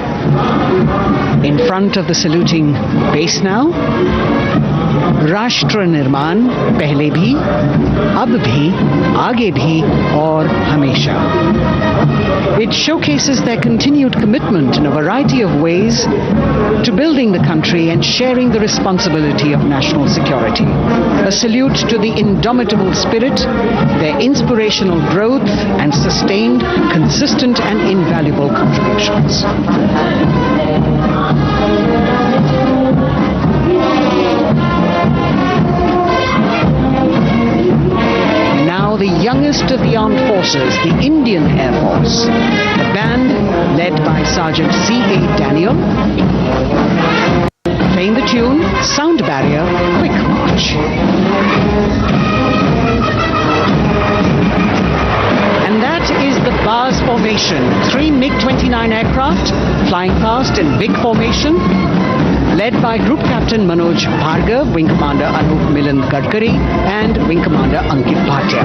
in front of the saluting base now. राष्ट्र निर्माण पहले भी, अब भी, आगे भी और हमेशा. It showcases their continued commitment in a variety of ways to building the country and sharing the responsibility of national security. A salute to the indomitable spirit, their inspirational growth and sustained, consistent and invaluable contributions. Now the youngest of the armed forces, the Indian Air Force, the band led by Sergeant C.A. Daniel, playing the tune Sound Barrier Quick March. And that is the bars formation. 3 MiG-29 aircraft flying past in big formation, led by Group Captain Manoj Bhargav, Wing Commander Anup Milind Gadkari, and Wing Commander Ankit Bhatia.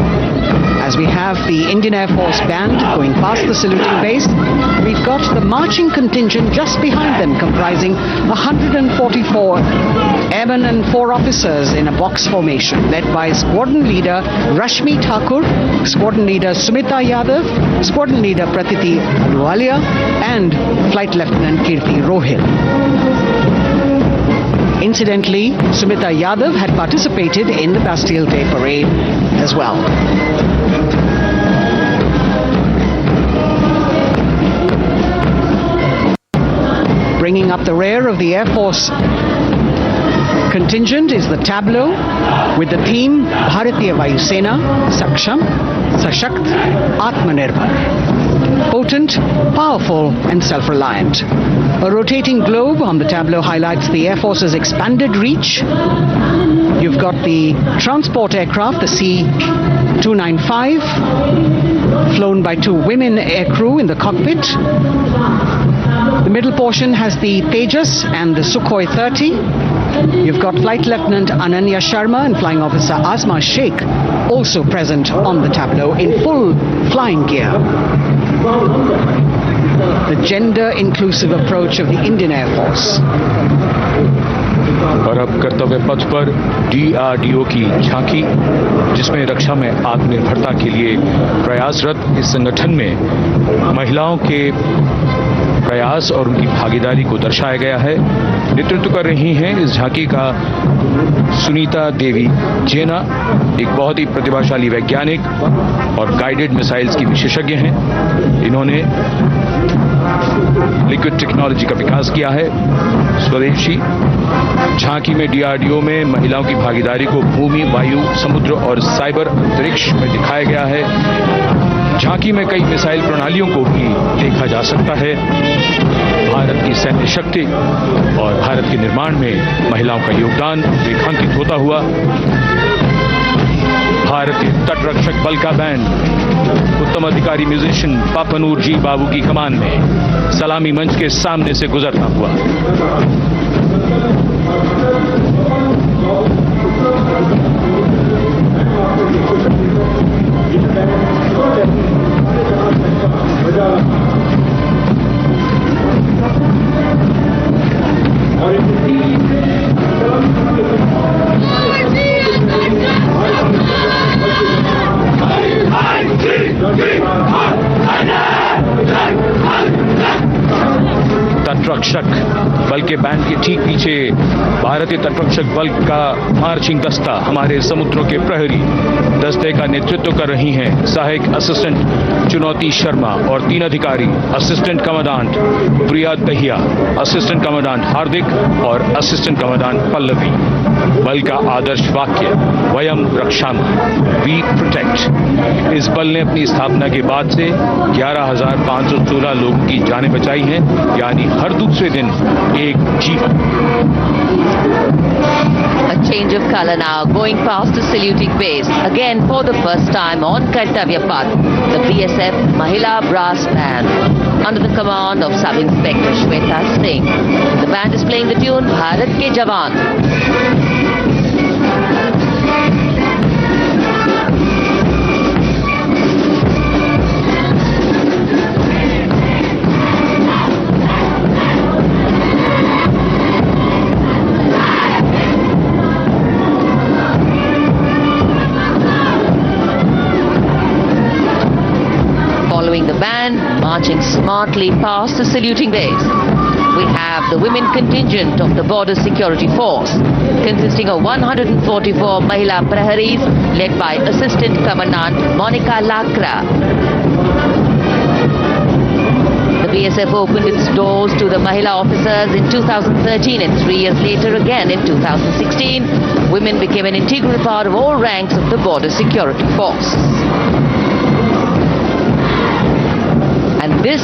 As we have the Indian Air Force band going past the saluting base, we've got the marching contingent just behind them, comprising 144 airmen and 4 officers in a box formation, led by Squadron Leader Rashmi Thakur, Squadron Leader Sumita Yadav, Squadron Leader Pratiti Aluwalia, and Flight Lieutenant Kirti Rohil. Incidentally, Sumita Yadav had participated in the Bastille Day parade as well. Bringing up the rear of the Air Force contingent is the tableau with the theme Bharatiya Vayu Sena Saksham Sashakt Atmanirbhar. Potent, powerful and self-reliant. A rotating globe on the tableau highlights the Air Force's expanded reach. You've got the transport aircraft, the C-295, flown by 2 women aircrew in the cockpit. The middle portion has the Tejas and the Sukhoi 30. You've got Flight Lieutenant Ananya Sharma and Flying Officer Asma Sheikh also present on the tableau in full flying gear. The gender-inclusive approach of the Indian Air Force. और अब कर्तव्य पथ पर DRDO की झांकी, जिसमें रक्षा में आत्मनिर्भरता के लिए प्रयासरत इस संगठन में महिलाओं के प्रयास और उनकी भागीदारी को दर्शाया गया है। नेतृत्व कर रही हैं इस झांकी का सुनीता देवी जेना, एक बहुत ही प्रतिभाशाली वैज्ञानिक और गाइडेड मिसाइल्स की विशेषज्ञ हैं। इन्होंने लिक्विड टेक्नोलॉजी का विकास किया है स्वदेशी। झांकी में DRDO में महिलाओं की भागीदारी को भूमि, वायु, समुद्र और साइबर अंतरिक्ष में दिखाया गया है। झांकी में कई मिसाइल प्रणालियों को भी देखा जा सकता है। भारत की सैन्य शक्ति और भारत के निर्माण में महिलाओं का योगदान रेखांकित होता हुआ भारतीय तटरक्षक बल का बैंड उत्तम अधिकारी म्यूजिशियन पापनूर जी बाबू की कमान में सलामी मंच के सामने से गुजरता हुआ। तटरक्षक बल के बैंड के ठीक पीछे भारतीय तटरक्षक बल का मार्चिंग दस्ता हमारे समुद्रों के प्रहरी दस्ते का नेतृत्व कर रही हैं सहायक असिस्टेंट चुनौती शर्मा और 3 अधिकारी, असिस्टेंट कमांडेंट प्रिया दहिया, असिस्टेंट कमांडेंट हार्दिक और असिस्टेंट कमांडेंट पल्लवी। बल का आदर्श वाक्य वयम रक्षामः, वी प्रोटेक्ट। इस बल ने अपनी स्थापना के बाद से 11,516 लोगों की जानें बचाई हैं, यानी हर दूसरे दिन एक जीवन। A change of color now, going past the saluting base. Again, for the first time on Kartavya Path, the BSF Mahila Brass Band, under the command of Sub-Inspector Shweta Singh. The band is playing the tune Bharat Ke Jawan. Following the band, marching smartly past the saluting base, we have the women contingent of the Border Security Force, consisting of 144 Mahila Praharis, led by Assistant Commandant Monica Lakra. The BSF opened its doors to the Mahila officers in 2013, and 3 years later again in 2016, women became an integral part of all ranks of the Border Security Force. And this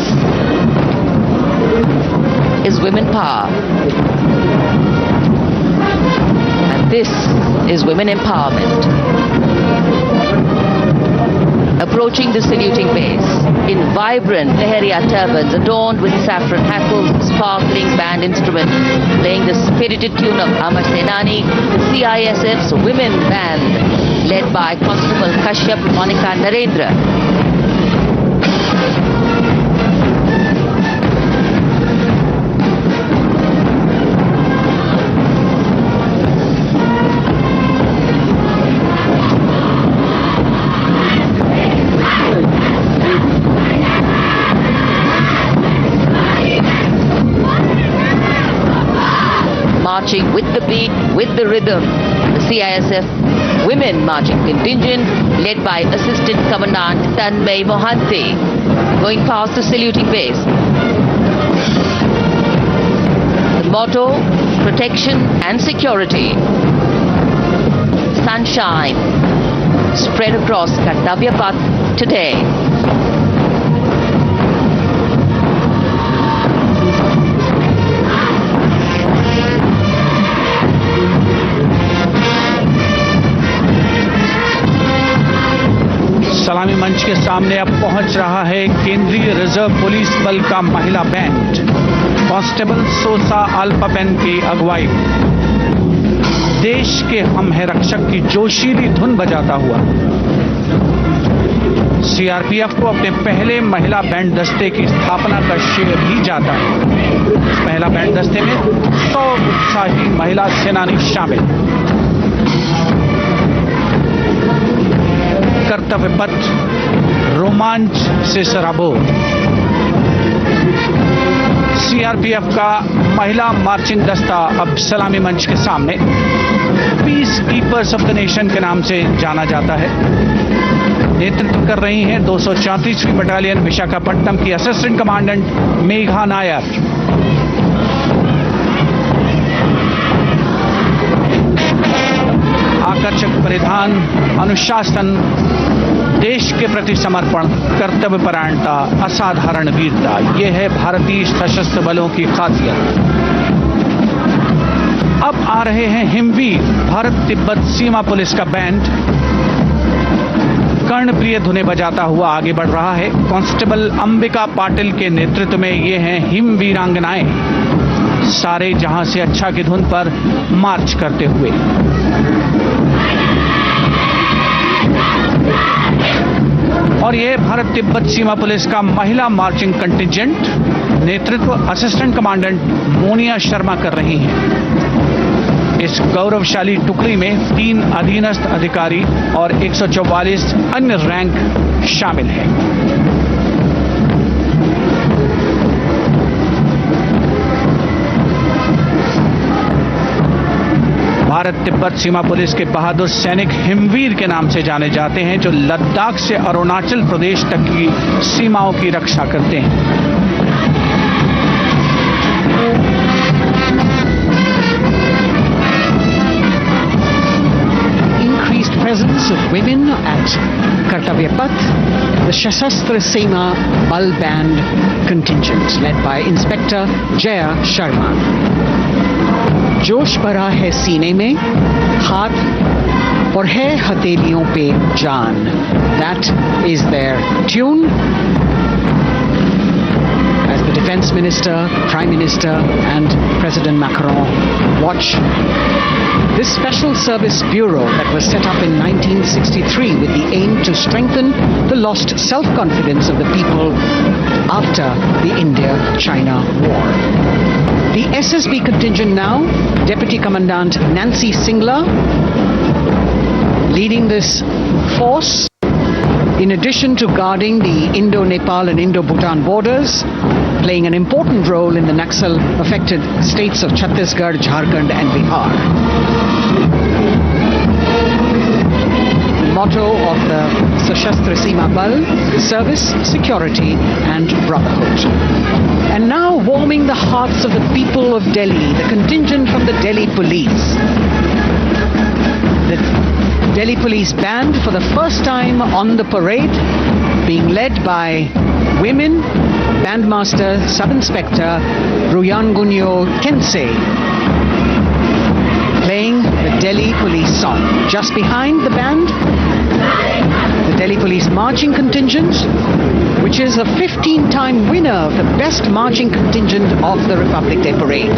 is women power. And this is women empowerment. Approaching the saluting base in vibrant Leheria turbans adorned with saffron hackles, sparkling band instruments, playing the spirited tune of Amar Senani, the CISF's women band, led by Constable Kashyap Monica Narendra. marching with the beat, with the rhythm. The CISF Women Marching Contingent, led by Assistant Commandant Tanmay Mohanty, going past the saluting base. The motto, protection and security. Sunshine spread across Kartavya Path today. सलामी मंच के सामने अब पहुंच रहा है केंद्रीय reserve police बल का महिला बैंड कांस्टेबल सोसा अल्पापेन की अगुवाई देश के हम है रक्षक की जोशीली धुन बजाता हुआ सीआरपीएफ को अपने पहले महिला बैंड दस्ते की स्थापना का श्रेय भी जाता है। इस महिला बैंड दस्ते में 100 उत्साही महिला सेनानी शामिल। कर्तव्य पथ रोमांच से सराबोर। सीआरपीएफ का महिला मार्चिंग दस्ता अब सलामी मंच के सामने peace keepers of the nation के नाम से जाना जाता है। नेतृत्व कर रही हैं 234वीं बटालियन विशाखापट्टनम की असिस्टेंट कमांडेंट मेघा नायर। आकर्षक परिधान, अनुशासन, देश के प्रति समर्पण, कर्तव्य परायणता, असाधारण वीरता, ये है भारतीय सशस्त्र बलों की खासियत। अब आ रहे हैं हिमवीर भारत तिब्बत सीमा पुलिस का बैंड कर्णप्रिय धुनें बजाता हुआ आगे बढ़ रहा है। कांस्टेबल अंबिका पाटिल के नेतृत्व में ये हैं हिमवीरांगनाएं, सारे जहां से अच्छा की धुन पर मार्च करते हुए। और यह भारत तिब्बत सीमा पुलिस का महिला मार्चिंग कंटिजेंट, नेतृत्व असिस्टेंट कमांडेंट मोनिया शर्मा कर रही हैं। इस गौरवशाली टुकड़ी में 3 अधीनस्थ अधिकारी और 144 अन्य रैंक शामिल हैं। भारत तिब्बत सीमा पुलिस के बहादुर सैनिक हिमवीर के नाम से जाने जाते हैं, जो लद्दाख से अरुणाचल प्रदेश तक की सीमाओं की रक्षा करते हैं। Increased presence of women at Kartavya Path, the Shasastra Seema Bal Band contingent led by Inspector Jaya Sharma. जोश भरा है सीने में, हाथ और है हथेलियों पे जान. That is their tune. As the Defense Minister, Prime Minister and President Macron watch this Special Service Bureau that was set up in 1963 with the aim to strengthen the lost self-confidence of the people after the India-China war. The SSB contingent now, Deputy Commandant Nancy Singla, leading this force, in addition to guarding the Indo-Nepal and Indo-Bhutan borders, playing an important role in the Naxal-affected states of Chhattisgarh, Jharkhand and Bihar. The motto of the Sashastra Seema Bal, service, security and brotherhood. And now warming the hearts of the people of Delhi, the contingent from the Delhi Police. The Delhi Police Band for the first time on the parade, being led by women, Bandmaster Sub-Inspector Ruyangunyo Kensei, playing the Delhi Police song. Just behind the band, the Delhi Police Marching Contingent, which is a 15-time winner of the Best Marching Contingent of the Republic Day Parade.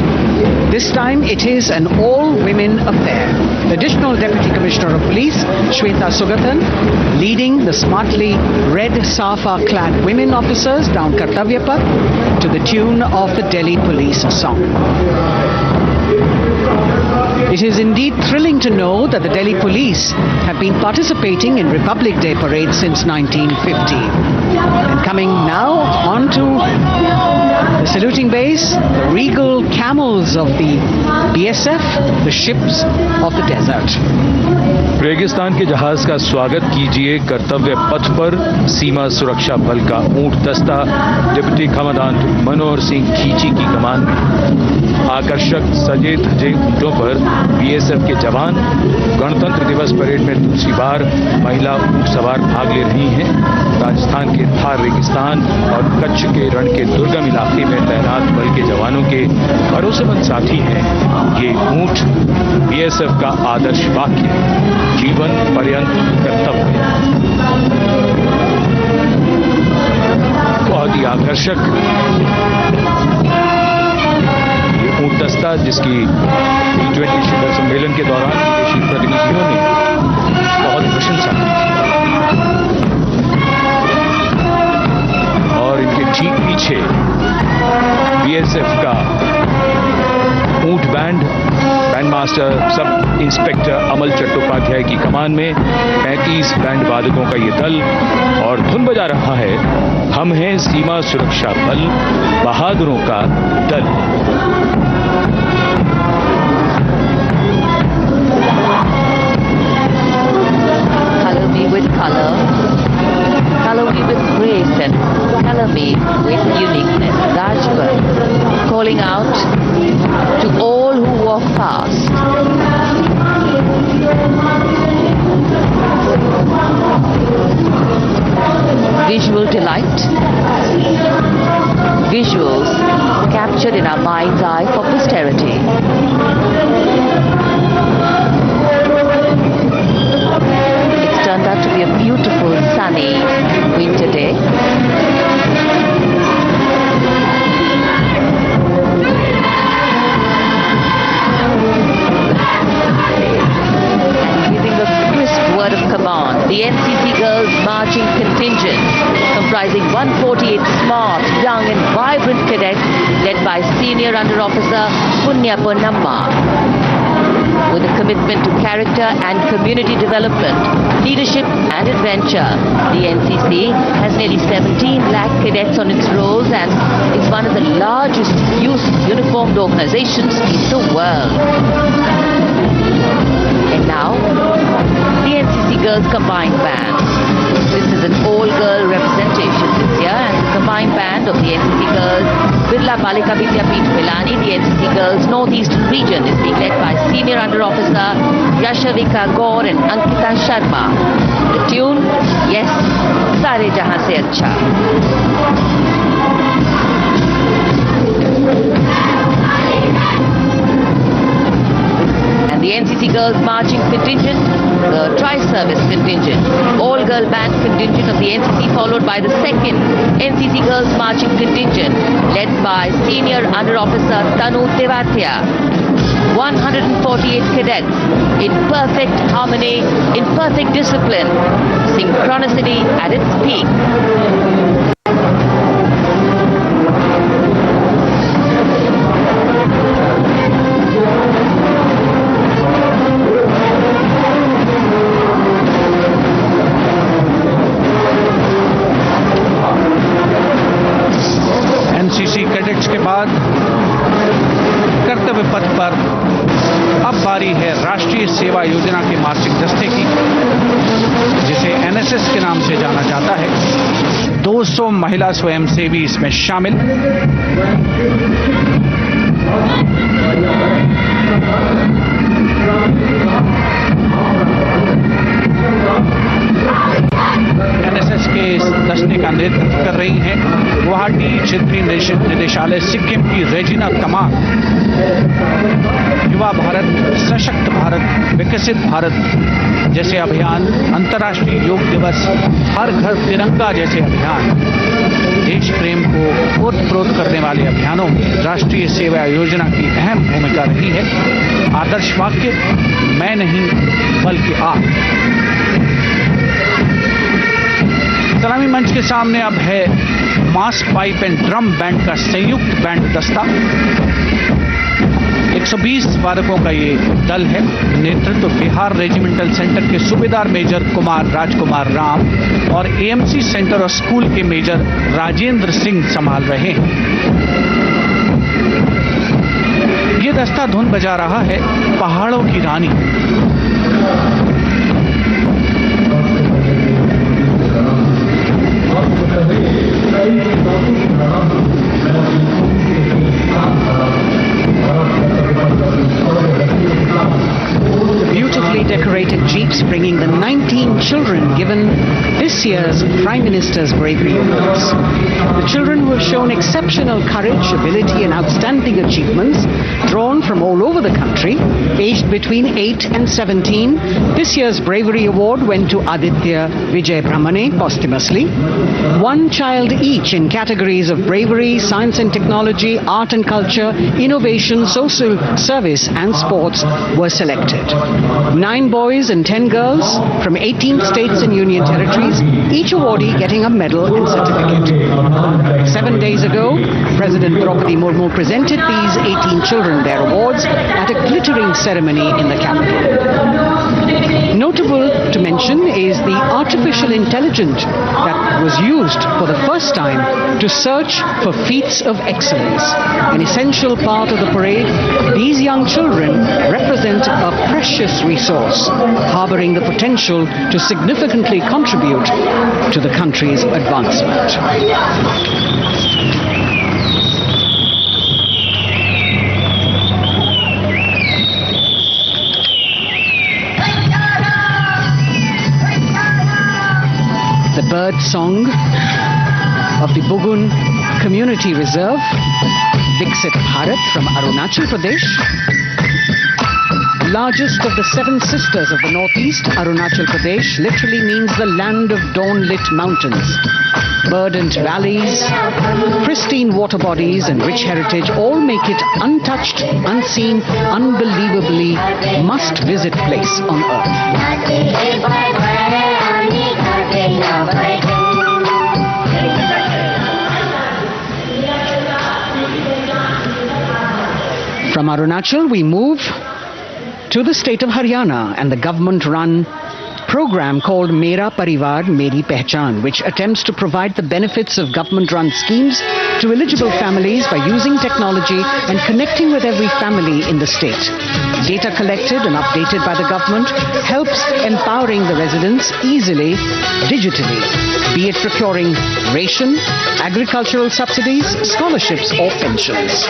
This time it is an all-women affair. Additional Deputy Commissioner of Police, Shweta Sugatan, leading the smartly red safa-clad women officers down Kartavya Path to the tune of the Delhi Police song. It is indeed thrilling to know that the Delhi Police have been participating in Republic Day Parade since 1950. And coming now on to The saluting bays, the regal camels of the BSF, the ships of the desert. रेगिस्तान के जहाज का स्वागत कीजिए कर्तव्य पथ पर सीमा सुरक्षा बल का ऊंट दस्ता डिप्टी कमांडेंट मनोहर सिंह खींची की कमान में। आकर्षक सजे धजे ऊंटों पर बीएसएफ के जवान। गणतंत्र दिवस परेड में दूसरी बार महिला ऊंट सवार भाग ले रही हैं। राजस्थान के थार रेगिस्तान और कच्छ के रण के दुर्गम इलाके में तैनात बल के जवानों के भरोसेमंद साथी हैं ये ऊंट। बीएसएफ का आदर्श वाक्य जीवन पर्यंत कर्तव्य। बहुत ही आकर्षक ये ऊंट दस्ता जिसकी G20 शिखर सम्मेलन के दौरान विदेशी प्रतिनिधियों ने बहुत प्रशंसा की और इनके ठीक पीछे बीएसएफ का ऊंट बैंड मास्टर सब इंस्पेक्टर अमल चट्टोपाध्याय की कमान में 35 बैंड वादकों का ये दल और धुन बजा रहा है हम हैं सीमा सुरक्षा बल बहादुरों का दल। Color me with color, color me with grace, and color me with uniqueness. Rajput calling out to all who walk past. Visual delight, visuals captured in our mind's eye for posterity. It's turned out to be a beautiful sunny winter day. Word of command, the NCC Girls Marching Contingent, comprising 148 smart, young and vibrant cadets led by Senior Under Officer Punya Ponnamma. With a commitment to character and community development, leadership and adventure, the NCC has nearly 17 lakh cadets on its rolls and is one of the largest youth uniformed organizations in the world. And now, the NCC Girls Combined Band. This is an all-girl representation this year, and the combined band of the NCC Girls Birla Balika Vidyapeeth Pilani, the NCC Girls Northeastern Region, is being led by Senior Under Officer Yashavika Gaur and Ankita Sharma. The tune, yes, Sare Jahan Se Acha. And the NCC Girls Marching Contingent, the Tri-Service Contingent, all-girl band contingent of the NCC, followed by the second NCC Girls Marching Contingent, led by Senior Under Officer Tanu Tevatia. 148 cadets in perfect harmony, in perfect discipline, synchronicity at its peak. NCC cadets के बाद कर्तव्य पथ पर अब बारी है राष्ट्रीय सेवा योजना के मार्चिंग दस्ते की, जिसे एनएसएस के नाम से जाना जाता है। 200 महिला स्वयंसेवी इसमें शामिल। एनएसएस के इस दस्ते का नेतृत्व कर रही हैं गुवाहाटी क्षेत्रीय निदेशालय सिक्किम की रेजिना तमांग। युवा भारत, सशक्त भारत, विकसित भारत जैसे अभियान, अंतर्राष्ट्रीय योग दिवस, हर घर तिरंगा जैसे अभियान, देश प्रेम को ओतप्रोत करने वाले अभियानों में राष्ट्रीय सेवा योजना की अहम भूमिका रही है। आदर्श वाक्य, मैं नहीं बल्कि आप। सलामी मंच के सामने अब है मास पाइप एंड ड्रम बैंड का संयुक्त बैंड दस्ता। 120 वादकों का ये दल है। नेतृत्व बिहार रेजिमेंटल सेंटर के सूबेदार मेजर कुमार राजकुमार राम और एएमसी सेंटर और स्कूल के मेजर राजेंद्र सिंह संभाल रहे हैं। दस्ता धुन बजा रहा है पहाड़ों की रानी। Beautifully decorated jeeps bringing the 19 children given this year's Prime Minister's Bravery Awards. The children who have shown exceptional courage, ability and outstanding achievements, drawn from all over the country, aged between 8 and 17. This year's Bravery Award went to Aditya Vijay Brahmane posthumously. One child each in categories of bravery, science and technology, art and culture, innovation, social service and sports were selected. 9 boys and 10 girls from 18 states and union territories, each awardee getting a medal and certificate. 7 days ago, President Draupadi Murmu presented these 18 children their awards at a glittering ceremony in the capital. Notable to mention is the artificial intelligence that was used for the first time to search for feats of excellence. An essential part of the parade, these young children represent a precious resource, harboring the potential to significantly contribute to the country's advancement. The bird song of the Bugun Community Reserve, Viksit Bharat from Arunachal Pradesh. Largest of the 7 sisters of the northeast, Arunachal Pradesh literally means the land of dawn-lit mountains. Verdant valleys, pristine water bodies and rich heritage all make it untouched, unseen, unbelievably must-visit place on earth. From Arunachal, we move to the state of Haryana and the government-run program called Mera Parivar Meri Pehchan, which attempts to provide the benefits of government-run schemes to eligible families by using technology and connecting with every family in the state. Data collected and updated by the government helps empowering the residents easily, digitally, be it procuring ration, agricultural subsidies, scholarships or pensions.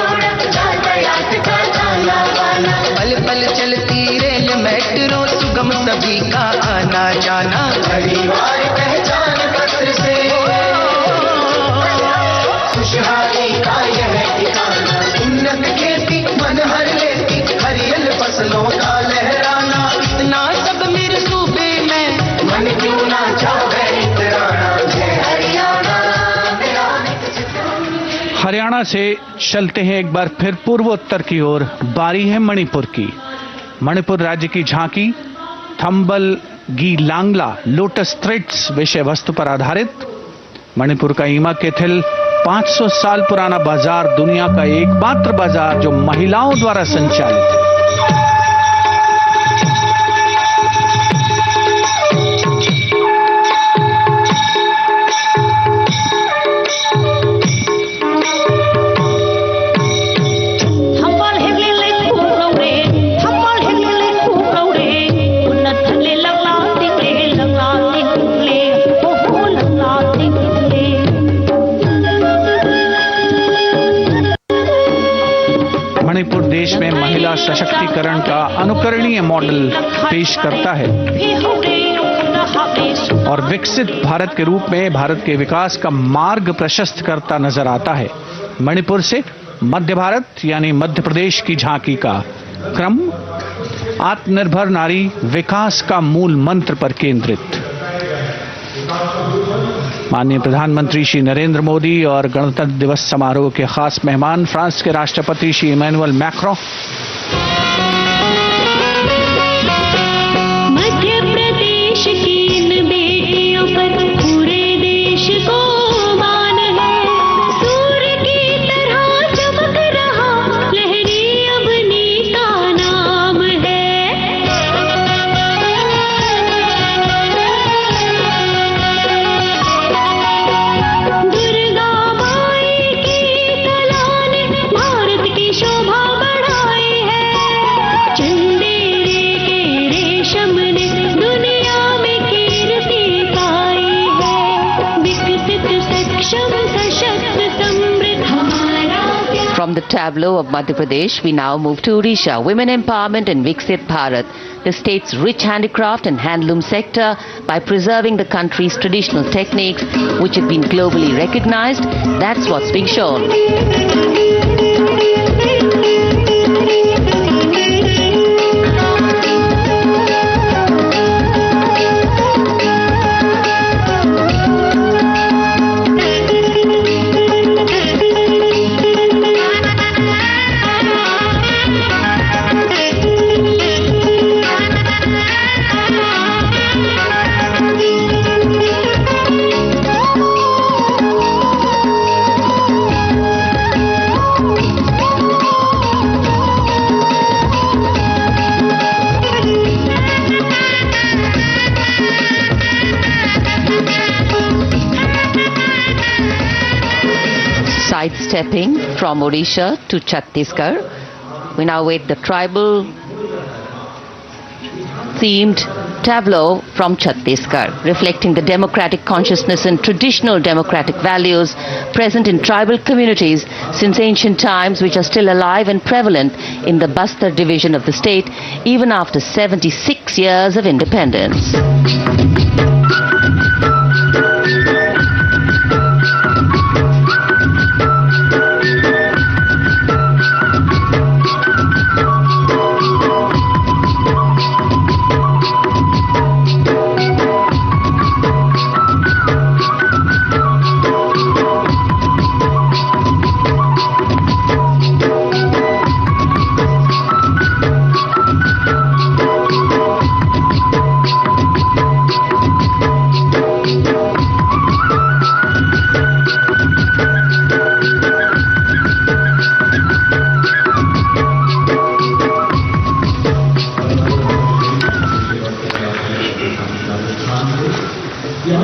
पल पल चलती rail metro सुगम सभी का आना जाना परिवार पहचान पत्र से खुशहाली का यह ठिकाना उन्नत खेती मन हर लेती हरियल फसलों का लहराना इतना सब मेरे सूबे में मन क्यों ना चाहे इतराना जय हरियाणा। हरियाणा से चलते हैं एक बार फिर पूर्वोत्तर की ओर। बारी है मणिपुर की। मणिपुर राज्य की झांकी थंबल गी लांगला लोटस थ्रेड्स विषय वस्तु पर आधारित। मणिपुर का ईमा केथिल 500 साल पुराना बाजार, दुनिया का एकमात्र बाजार जो महिलाओं द्वारा संचालित है। मणिपुर देश में महिला सशक्तिकरण का अनुकरणीय मॉडल पेश करता है और विकसित भारत के रूप में भारत के विकास का मार्ग प्रशस्त करता नजर आता है। मणिपुर से मध्य भारत यानी मध्य प्रदेश की झांकी का क्रम आत्मनिर्भर नारी विकास का मूल मंत्र पर केंद्रित। माननीय प्रधानमंत्री श्री नरेंद्र मोदी और गणतंत्र दिवस समारोह के खास मेहमान फ्रांस के राष्ट्रपति श्री इमैनुअल मैक्रों, मध्य प्रदेश की इन बेटियों पर पूरे देश को मान है। सूर्य की तरह चमक रहा लहरी अवनी का नाम है। दुर्गा माई की कला ने भारत की शोभा बढ़ाई tableau of Madhya Pradesh, we now move to Odisha. Women empowerment and Viksit Bharat, the state's rich handicraft and handloom sector, by preserving the country's traditional techniques, which have been globally recognized. That's what's being shown. Sidestepping from Odisha to Chhattisgarh, we now wait the tribal themed tableau from Chhattisgarh, reflecting the democratic consciousness and traditional democratic values present in tribal communities since ancient times, which are still alive and prevalent in the Bastar division of the state even after 76 years of independence.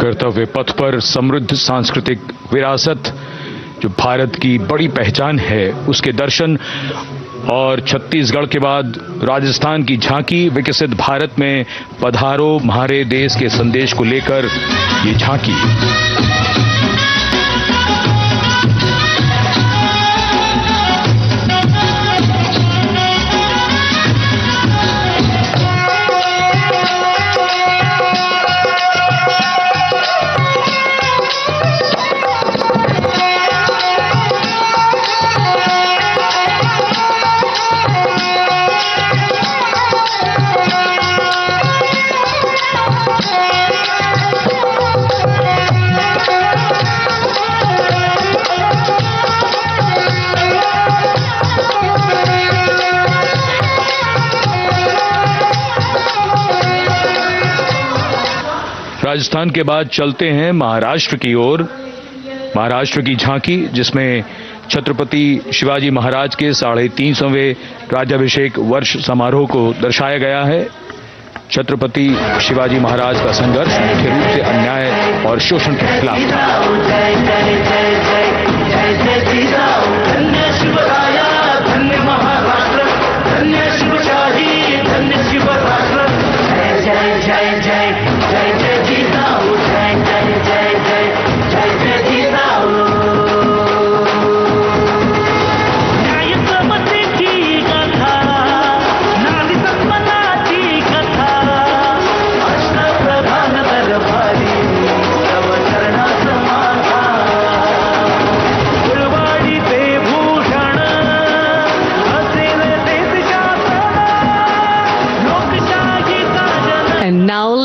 कर्तव्य पथ पर समृद्ध सांस्कृतिक विरासत जो भारत की बड़ी पहचान है उसके दर्शन, और छत्तीसगढ़ के बाद राजस्थान की झांकी विकसित भारत में पधारो म्हारे देश के संदेश को लेकर ये झांकी। राजस्थान के बाद चलते हैं महाराष्ट्र की ओर। महाराष्ट्र की झांकी जिसमें छत्रपति शिवाजी महाराज के 350वें राज्याभिषेक वर्ष समारोह को दर्शाया गया है। छत्रपति शिवाजी महाराज का संघर्ष मुख्य रूप से अन्याय और शोषण के खिलाफ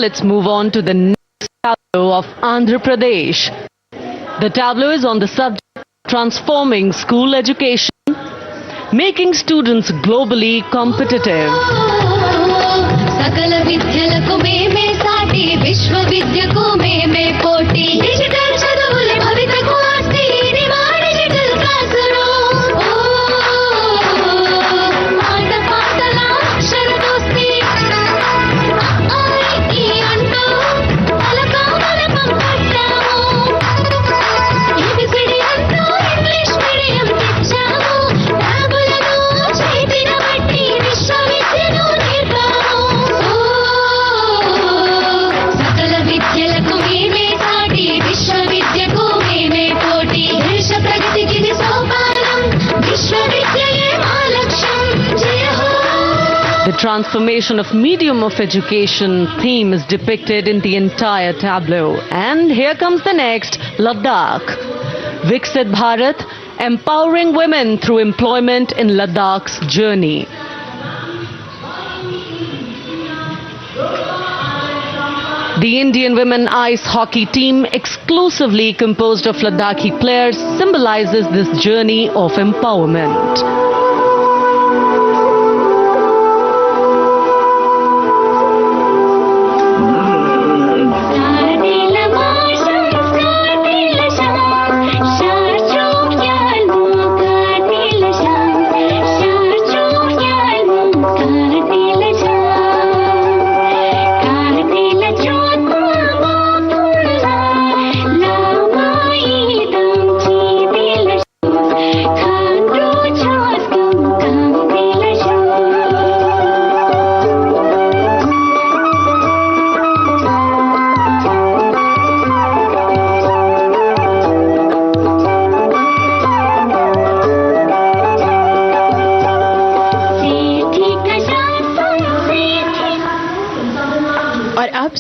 Let's move on to the next tableau of Andhra Pradesh. The tableau is on the subject of transforming school education, making students globally competitive. सकल विद्यలకు మేమే సాటి విశ్వవిద్యకు మేమే పోటీ డిజిటల్ చదువుల భవితకు ఆస్తి ఇది మా డిజిటల్ క్లాస్ రూమ్ ఆట పాటల అక్షర దోస్తి ఆయికి అంటూ పలకం పట్టాము ఏబిసిడి అంటూ ఇంగ్లీష్ మీడియం తెచ్చాము టాబులను చేతిన బట్టి విశ్వవిద్యను నేర్పాము सकल विद्यలకు మేమే సాటి విశ్వ The transformation of medium of education theme is depicted in the entire tableau. And here comes the next, Ladakh. Viksit Bharat, empowering women through employment in Ladakh's journey. The Indian women ice hockey team, exclusively composed of Ladakhi players, symbolizes this journey of empowerment.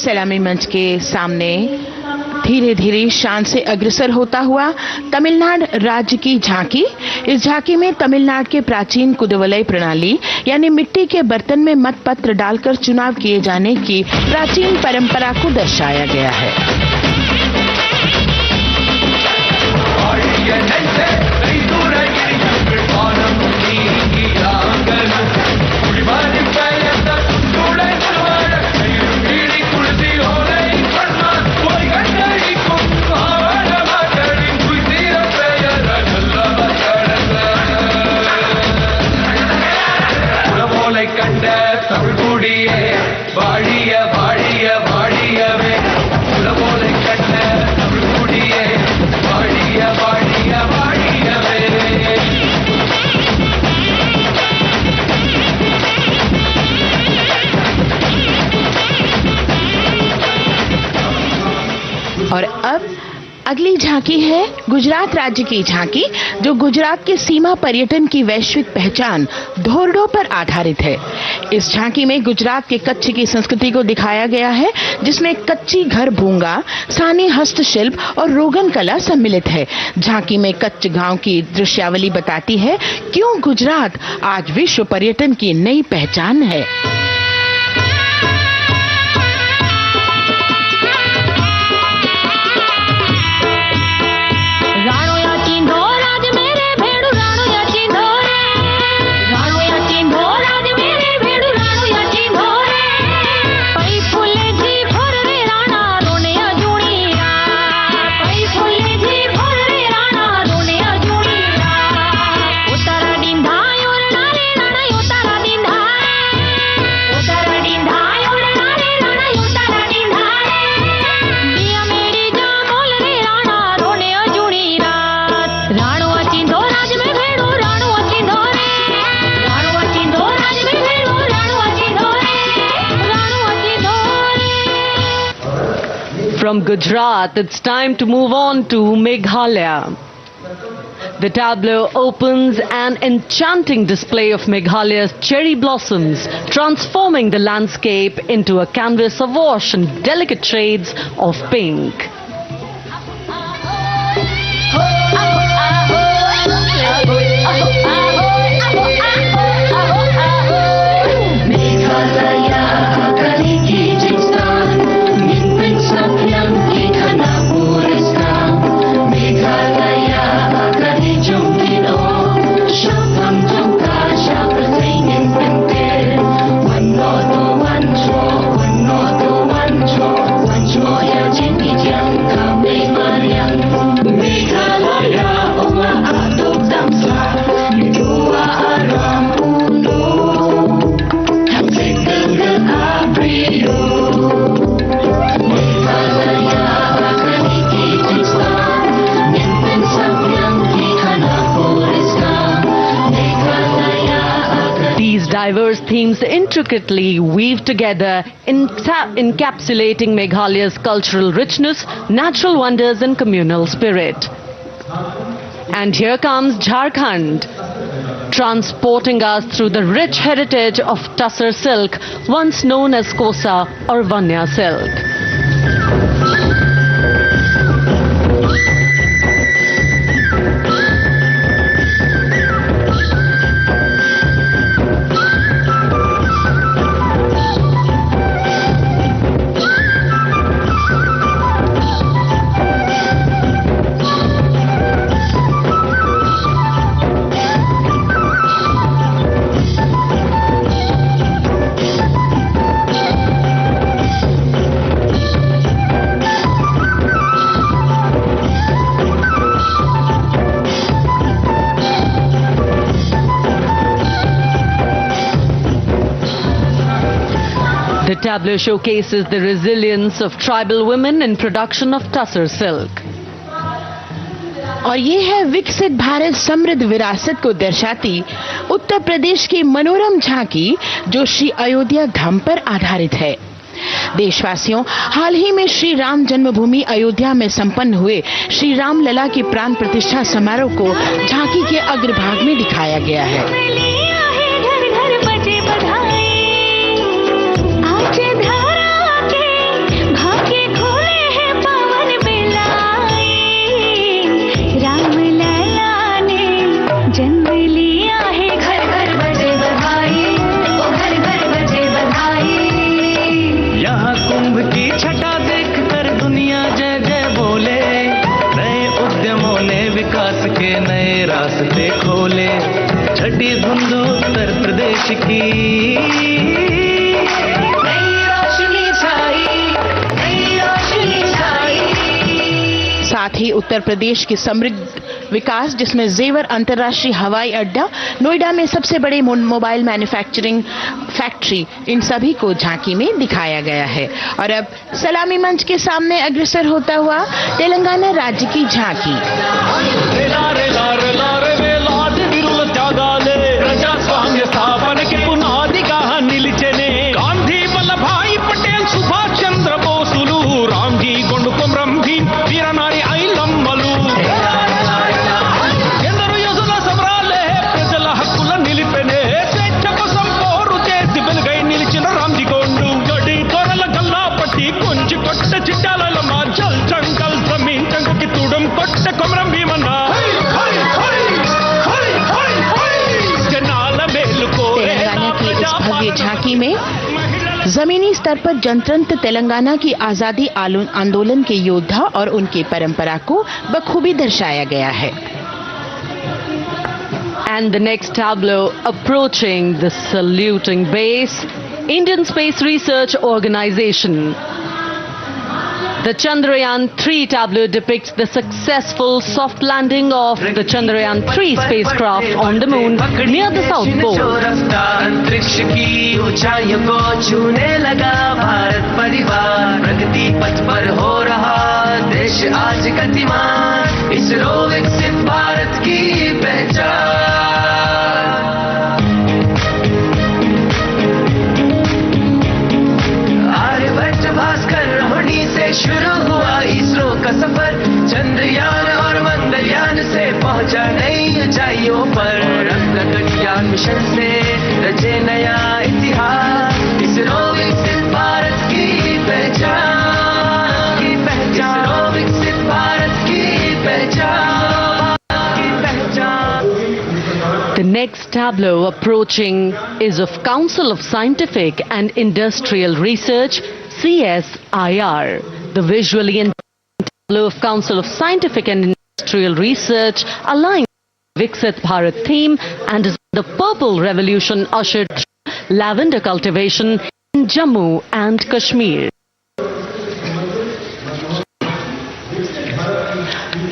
सलामी मंच के सामने धीरे धीरे शान से अग्रसर होता हुआ तमिलनाडु राज्य की झांकी। इस झांकी में तमिलनाडु के प्राचीन कुदवलय प्रणाली यानी मिट्टी के बर्तन में मतपत्र डालकर चुनाव किए जाने की प्राचीन परंपरा को दर्शाया गया है। और अब अगली झांकी है गुजरात राज्य की झांकी, जो गुजरात के सीमा पर्यटन की वैश्विक पहचान धोरडो पर आधारित है। इस झांकी में गुजरात के कच्छ की संस्कृति को दिखाया गया है, जिसमें कच्ची घर भूंगा, सानी हस्तशिल्प और रोगन कला सम्मिलित है। झांकी में कच्छ गांव की दृश्यावली बताती है क्यों गुजरात आज विश्व पर्यटन की नई पहचान है। From Gujarat, it's time to move on to Meghalaya. The tableau opens an enchanting display of Meghalaya's cherry blossoms, transforming the landscape into a canvas awash in delicate shades of pink. Diverse themes intricately weave together, encapsulating Meghalaya's cultural richness, natural wonders and communal spirit. And here comes Jharkhand. transporting us through the rich heritage of Tussar silk, once known as Kosa or Vanya silk. The tableau showcases the resilience of tribal women in production of Tussar silk. और ये है विकसित भारत समृद्ध विरासत को दर्शाती उत्तर प्रदेश की मनोरम झांकी जो श्री अयोध्या धाम पर आधारित है। देशवासियों, हाल ही में श्री राम जन्मभूमि अयोध्या में संपन्न हुए श्री राम लला की प्राण प्रतिष्ठा समारोह को झांकी के अग्रभाग में दिखाया गया है। नए रास्ते खोले छठी धुंध उत्तर प्रदेश की नई रोशनी छाई। साथ ही उत्तर प्रदेश की समृद्ध विकास जिसमें जेवर अंतर्राष्ट्रीय हवाई अड्डा, नोएडा में सबसे बड़े मोबाइल मैन्युफैक्चरिंग फैक्ट्री, इन सभी को झांकी में दिखाया गया है। और अब सलामी मंच के सामने अग्रसर होता हुआ तेलंगाना राज्य की झांकी। ప్రజాస్వామ్య స్థాపనకి పునాదిగా నిలిచెనే గాంధీ వల్లభాయ్ పటేల్ సుభాష్ చంద్ర బోసులు రామ్జీ గొండు కొమరం భీం వీరనారి ఐలమ్మలు ఎందరో యోధుల సమరాలే ప్రజల హక్కుల నిలిపెనే స్వేచ్ఛ కోసం పోరు చేసి వెలుగై నిలిచిన రామ్జీ గొండు గడి కొరల గల్లా పట్టి కొంచి కొట్ట చిట్టాల మా జల్ జంగల్ జమీన్ జంగుకి తుడం కొట్ట కొమరం భీమన్న तेलंगाना की इस भव्य झांकी में जमीनी स्तर पर जनतंत्र तेलंगाना की आजादी आंदोलन के योद्धा और उनकी परंपरा को बखूबी दर्शाया गया है। And the next tableau approaching the saluting base, Indian Space Research Organization. The Chandrayaan-3 tableau depicts the successful soft landing of the Chandrayaan-3 spacecraft on the moon near the South Pole. अंतरिक्ष की ऊंचाइयों को छूने लगा भारत परिवार, प्रगति पथ पर हो रहा देश आज गतिमान, इसरो विकसित भारत की पहचान। आर्यभट्ट भास्कर रोहिणी से शुरू हुआ इसरो का सफर, चंद्रयान और मंगलयान से पहुंचा नई ऊंचाइयों पर, गगनयान मिशन से रचे नया इतिहास, इसरो विकसित भारत की पहचान, इसरो विकसित भारत की पहचान, The next tableau approaching is of Council of Scientific and Industrial Research, CSIR. The visually intelligent tableau of Council of Scientific and Industrial Research aligns with the Viksit Bharat theme and is the Purple Revolution ushered through lavender cultivation in Jammu and Kashmir.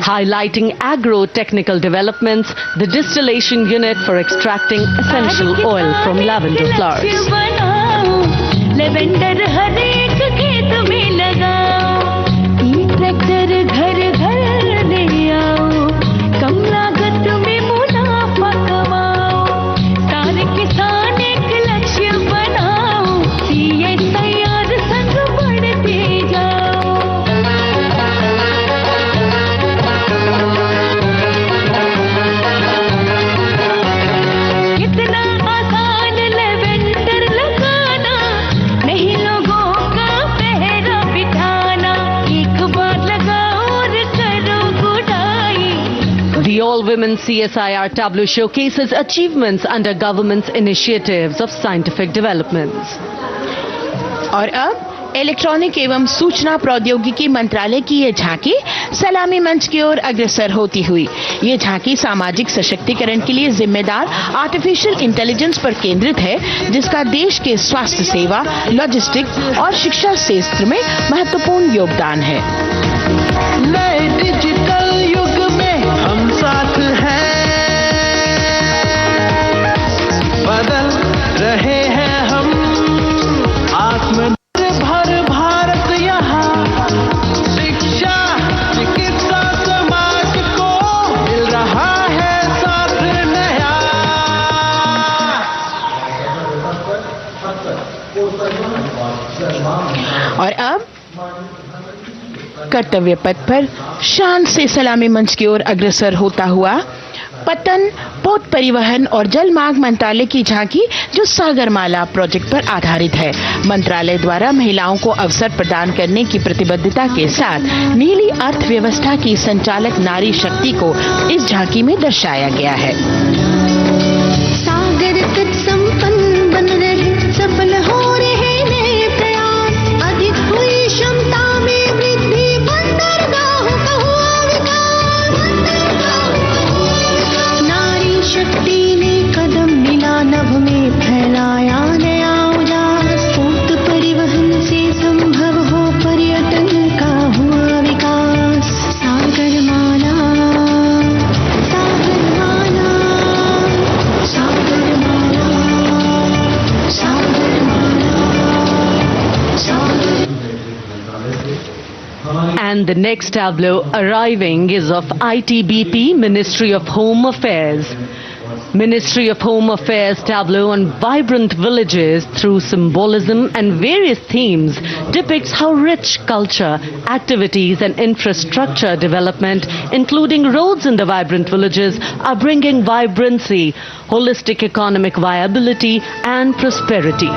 Highlighting agro-technical developments, the distillation unit for extracting essential oil from lavender flowers. Lavender हर एक खेत में लगाओ, tractor घर घर ले आओ, कम लागत में मुनाफा कमाओ, सारे किसान एक लक्ष्य बनाओ, CSIR संग बढ़ते जाओ। Women CSIR tableau showcases achievements under government's initiatives of scientific developments. और अब इलेक्ट्रॉनिक एवं सूचना प्रौद्योगिकी मंत्रालय की ये झांकी सलामी मंच की ओर अग्रसर होती हुई। ये झांकी सामाजिक सशक्तिकरण के लिए जिम्मेदार आर्टिफिशियल इंटेलिजेंस पर केंद्रित है, जिसका देश के स्वास्थ्य सेवा, लॉजिस्टिक्स और शिक्षा क्षेत्र में महत्वपूर्ण योगदान है। नए डिजिटल युग में हम साथ हैं, बदल रहे हैं हम आत्म और अब कर्तव्य पथ पर शान से सलामी मंच की ओर अग्रसर होता हुआ पतन, पोत परिवहन और जल मार्ग मंत्रालय की झांकी, जो सागरमाला प्रोजेक्ट पर आधारित है। मंत्रालय द्वारा महिलाओं को अवसर प्रदान करने की प्रतिबद्धता के साथ नीली अर्थव्यवस्था की संचालक नारी शक्ति को इस झांकी में दर्शाया गया है। सागर तट संपन्न बन रहे, सफल हो रहे नए प्रयास, अधिक हुई क्षमता में वृद्धि, बंदरगाहों का हुआ विकास, नारी शक्ति ने कदम मिला नभ में, फैलाया नया उजास, पोत परिवहन से संभव हो पर्यटन का हुआ विकास। Sagarmala, Sagarmala, Sagarmala, And the next tableau arriving is of ITBP, Ministry of Home Affairs. Ministry of Home Affairs tableau on vibrant villages through symbolism and various themes depicts how rich culture, activities and infrastructure development, including roads in the vibrant villages, are bringing vibrancy, holistic economic viability and prosperity.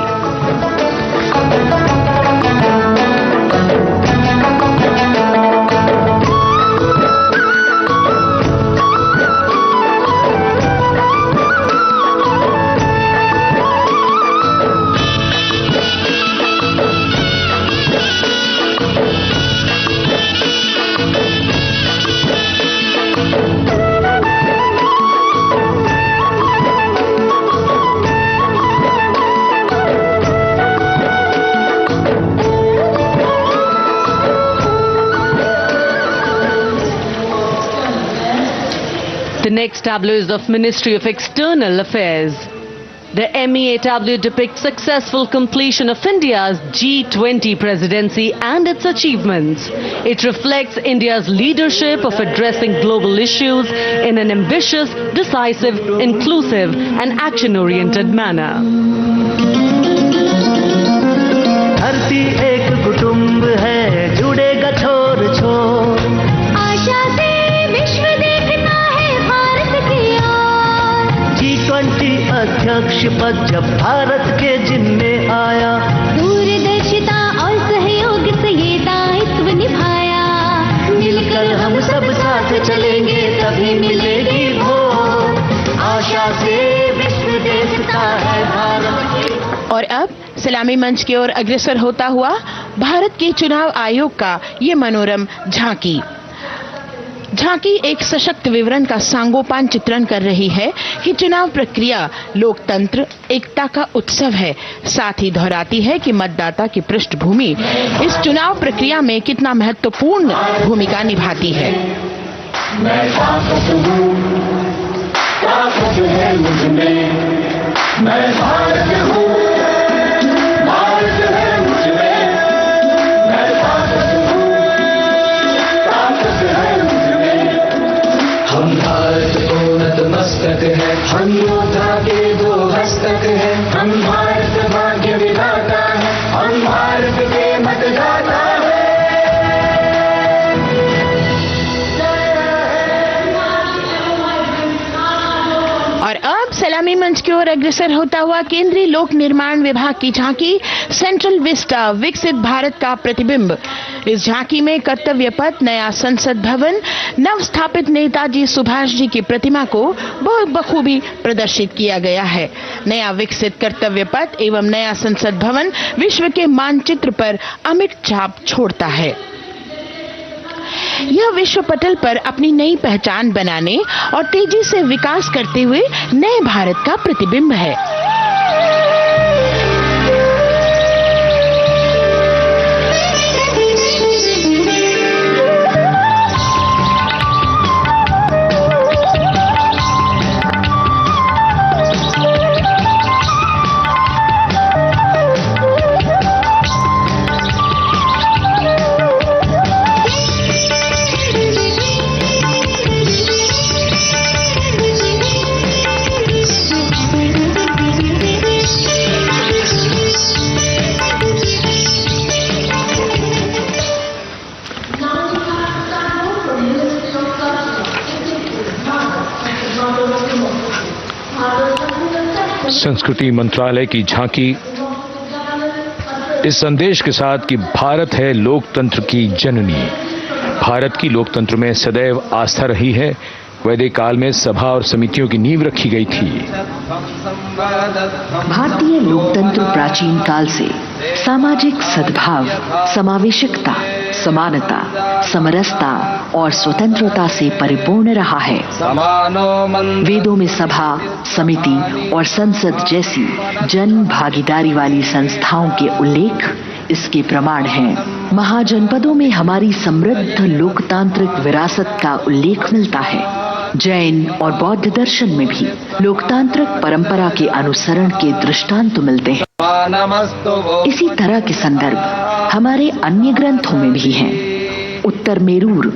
The next tableau is of Ministry of External Affairs. The MEA tableau depicts successful completion of India's G20 presidency and its achievements. It reflects India's leadership of addressing global issues in an ambitious, decisive, inclusive and action-oriented manner. धरती एक कुटुंब है, जुड़ेगा छोर छोर, आशा से विश्व देखता है भारत की ओर। G20 अध्यक्ष पद जब भारत के जिम्मे आया, दूरदर्शिता और सहयोग से ये दायित्व निभाया। मिलकर हम सब साथ चलेंगे तभी मिलेगी भोर, आशा से विश्व देखता है भारत। और अब सलामी मंच की ओर अग्रसर होता हुआ भारत के चुनाव आयोग का ये मनोरम झांकी एक सशक्त विवरण का सांगोपान चित्रण कर रही है कि चुनाव प्रक्रिया लोकतंत्र, एकता का उत्सव है। साथ ही दोहराती है कि मतदाता की पृष्ठभूमि इस चुनाव प्रक्रिया में कितना महत्वपूर्ण भूमिका निभाती है। मैं ताकत हूँ, ताकत है मुझ में, मैं भारत हूँ, भारत है मुझ में, मैं ताकत हूँ, ताकत है मुझ में। हम भारत को नतमस्तक है, हम योद्धा के दो हस्तक है, हम भारत भाग्य विधाता है, हम भारत के मतदाता है। और अब सलामी मंच की ओर ओर अग्रसर होता हुआ केंद्रीय लोक निर्माण विभाग की झांकी सेंट्रल विस्टा विकसित भारत का प्रतिबिंब। इस झांकी में कर्तव्य पथ, नया संसद भवन, नव स्थापित नेताजी सुभाष जी की प्रतिमा को बहुत बखूबी प्रदर्शित किया गया है। नया विकसित कर्तव्य पथ एवं नया संसद भवन विश्व के मानचित्र पर अमिट छाप छोड़ता है। यह विश्व पटल पर अपनी नई पहचान बनाने और तेजी से विकास करते हुए नए भारत का प्रतिबिंब है। संस्कृति मंत्रालय की झांकी इस संदेश के साथ कि भारत है लोकतंत्र की जननी। भारत की लोकतंत्र में सदैव आस्था रही है। वैदिक काल में सभा और समितियों की नींव रखी गई थी। भारतीय लोकतंत्र प्राचीन काल से सामाजिक सद्भाव, समावेशकता, समानता, समरसता और स्वतंत्रता से परिपूर्ण रहा है। वेदों में सभा, समिति और संसद जैसी जन भागीदारी वाली संस्थाओं के उल्लेख इसके प्रमाण हैं। महाजनपदों में हमारी समृद्ध लोकतांत्रिक विरासत का उल्लेख मिलता है। जैन और बौद्ध दर्शन में भी लोकतांत्रिक परंपरा के अनुसरण के दृष्टांत मिलते हैं। इसी तरह के संदर्भ हमारे अन्य ग्रंथों में भी हैं। उत्तर मेरूर,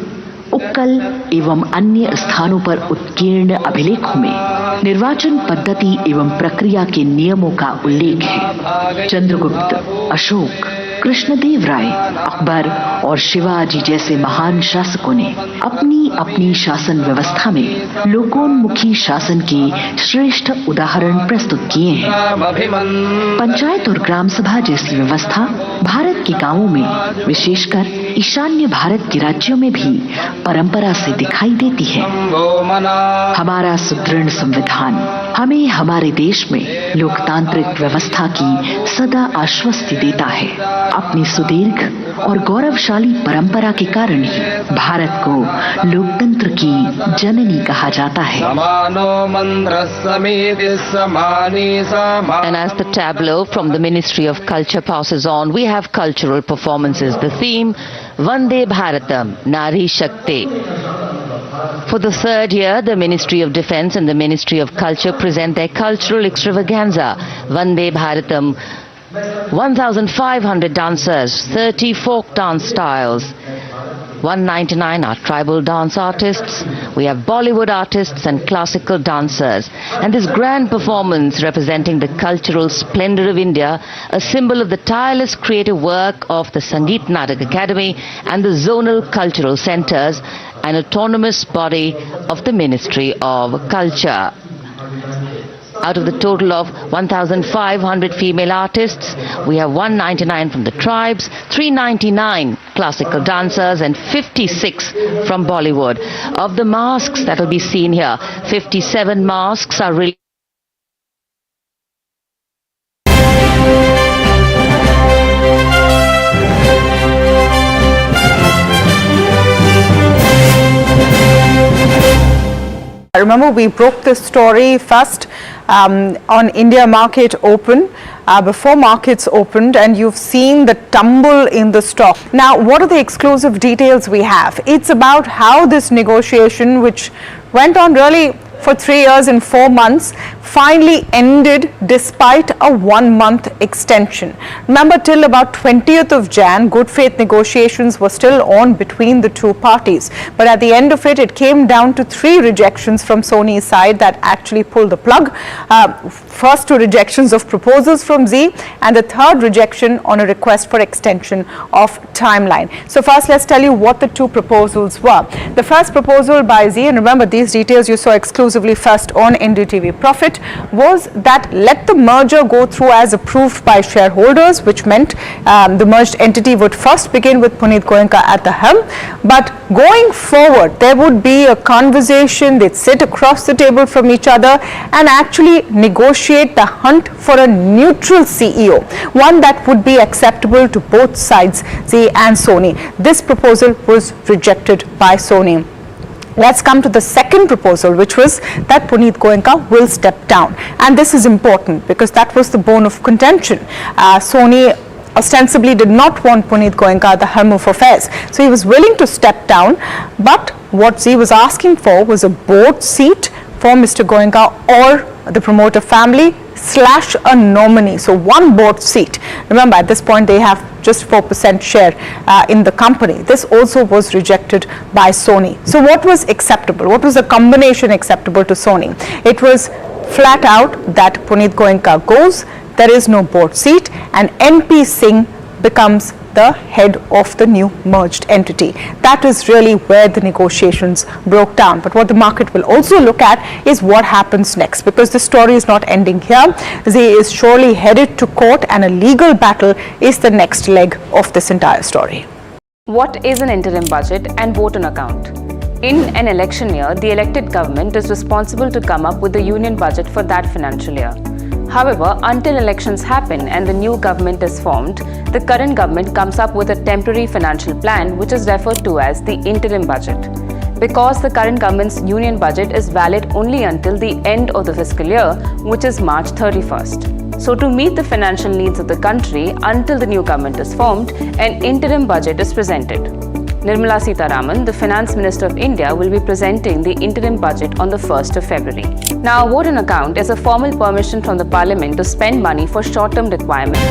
उक्कल एवं अन्य स्थानों पर उत्कीर्ण अभिलेखों में निर्वाचन पद्धति एवं प्रक्रिया के नियमों का उल्लेख है। चंद्रगुप्त, अशोक, कृष्णदेव राय, अकबर और शिवाजी जैसे महान शासकों ने अपनी अपनी शासन व्यवस्था में लोकोन्मुखी शासन के श्रेष्ठ उदाहरण प्रस्तुत किए हैं। पंचायत और ग्राम सभा जैसी व्यवस्था भारत के गांवों में, विशेषकर ईशान्य भारत के राज्यों में भी परंपरा से दिखाई देती है। हमारा सुदृढ़ संविधान हमें हमारे देश में लोकतांत्रिक व्यवस्था की सदा आश्वस्ति देता है। अपनी सुदीर्घ और गौरवशाली परंपरा के कारण ही भारत को लोकतंत्र की जननी कहा जाता है। And as the tableau from the Ministry of Culture passes on, we have cultural performances. The theme, Vande Bharatam, Nari Shakti. For the third year, the Ministry of Defence and the Ministry of Culture present their cultural extravaganza, Vande Bharatam. 1,500 dancers, 30 folk dance styles, 199 are tribal dance artists. We have Bollywood artists and classical dancers. And this grand performance representing the cultural splendor of India, a symbol of the tireless creative work of the Sangeet Natak Academy and the zonal cultural centers, an autonomous body of the Ministry of Culture. Out of the total of 1,500 female artists, we have 199 from the tribes, 399 classical dancers and 56 from Bollywood. Of the masks that will be seen here, 57 masks are really I remember we broke this story first on India Market Open, before markets opened, and you've seen the tumble in the stock. Now, what are the exclusive details we have? It's about how this negotiation, which went on really for 3 years and 4 months, finally ended despite a 1-month extension. Remember, till about 20th of Jan, good faith negotiations were still on between the two parties. But at the end of it, it came down to 3 rejections from Sony's side that actually pulled the plug. First 2 rejections of proposals from Zee, and the 3rd rejection on a request for extension of timeline. So first, let's tell you what the 2 proposals were. The first proposal by Zee, and remember these details you saw exclusively exclusively first on NDTV Profit, was that let the merger go through as approved by shareholders, which meant the merged entity would first begin with Puneet Goenka at the helm. But going forward, there would be a conversation, they'd sit across the table from each other and actually negotiate the hunt for a neutral CEO, one that would be acceptable to both sides, Zee and Sony. This proposal was rejected by Sony. Let's come to the second proposal, which was that Puneet Goenka will step down. And this is important because that was the bone of contention. Sony ostensibly did not want Puneet Goenka at the helm of affairs. So he was willing to step down, but what Zee was asking for was a board seat for Mr. Goenka or the promoter family / a nominee. So one board seat. Remember, at this point they have just 4% share in the company. This also was rejected by Sony. So what was acceptable? What was the combination acceptable to Sony? It was flat out that Puneet Goenka goes, there is no board seat, and MP Singh becomes the head of the new merged entity. That is really where the negotiations broke down. But what the market will also look at is what happens next, because the story is not ending here. Zee is surely headed to court, and a legal battle is the next leg of this entire story. What is an interim budget and vote on account? In an election year, the elected government is responsible to come up with the union budget for that financial year. However, until elections happen and the new government is formed, the current government comes up with a temporary financial plan which is referred to as the interim budget. Because the current government's union budget is valid only until the end of the fiscal year, which is March 31st. So to meet the financial needs of the country until the new government is formed, an interim budget is presented. Nirmala Sitharaman, the Finance Minister of India, will be presenting the interim budget on the 1st of February. Now, vote on account is a formal permission from the Parliament to spend money for short-term requirements.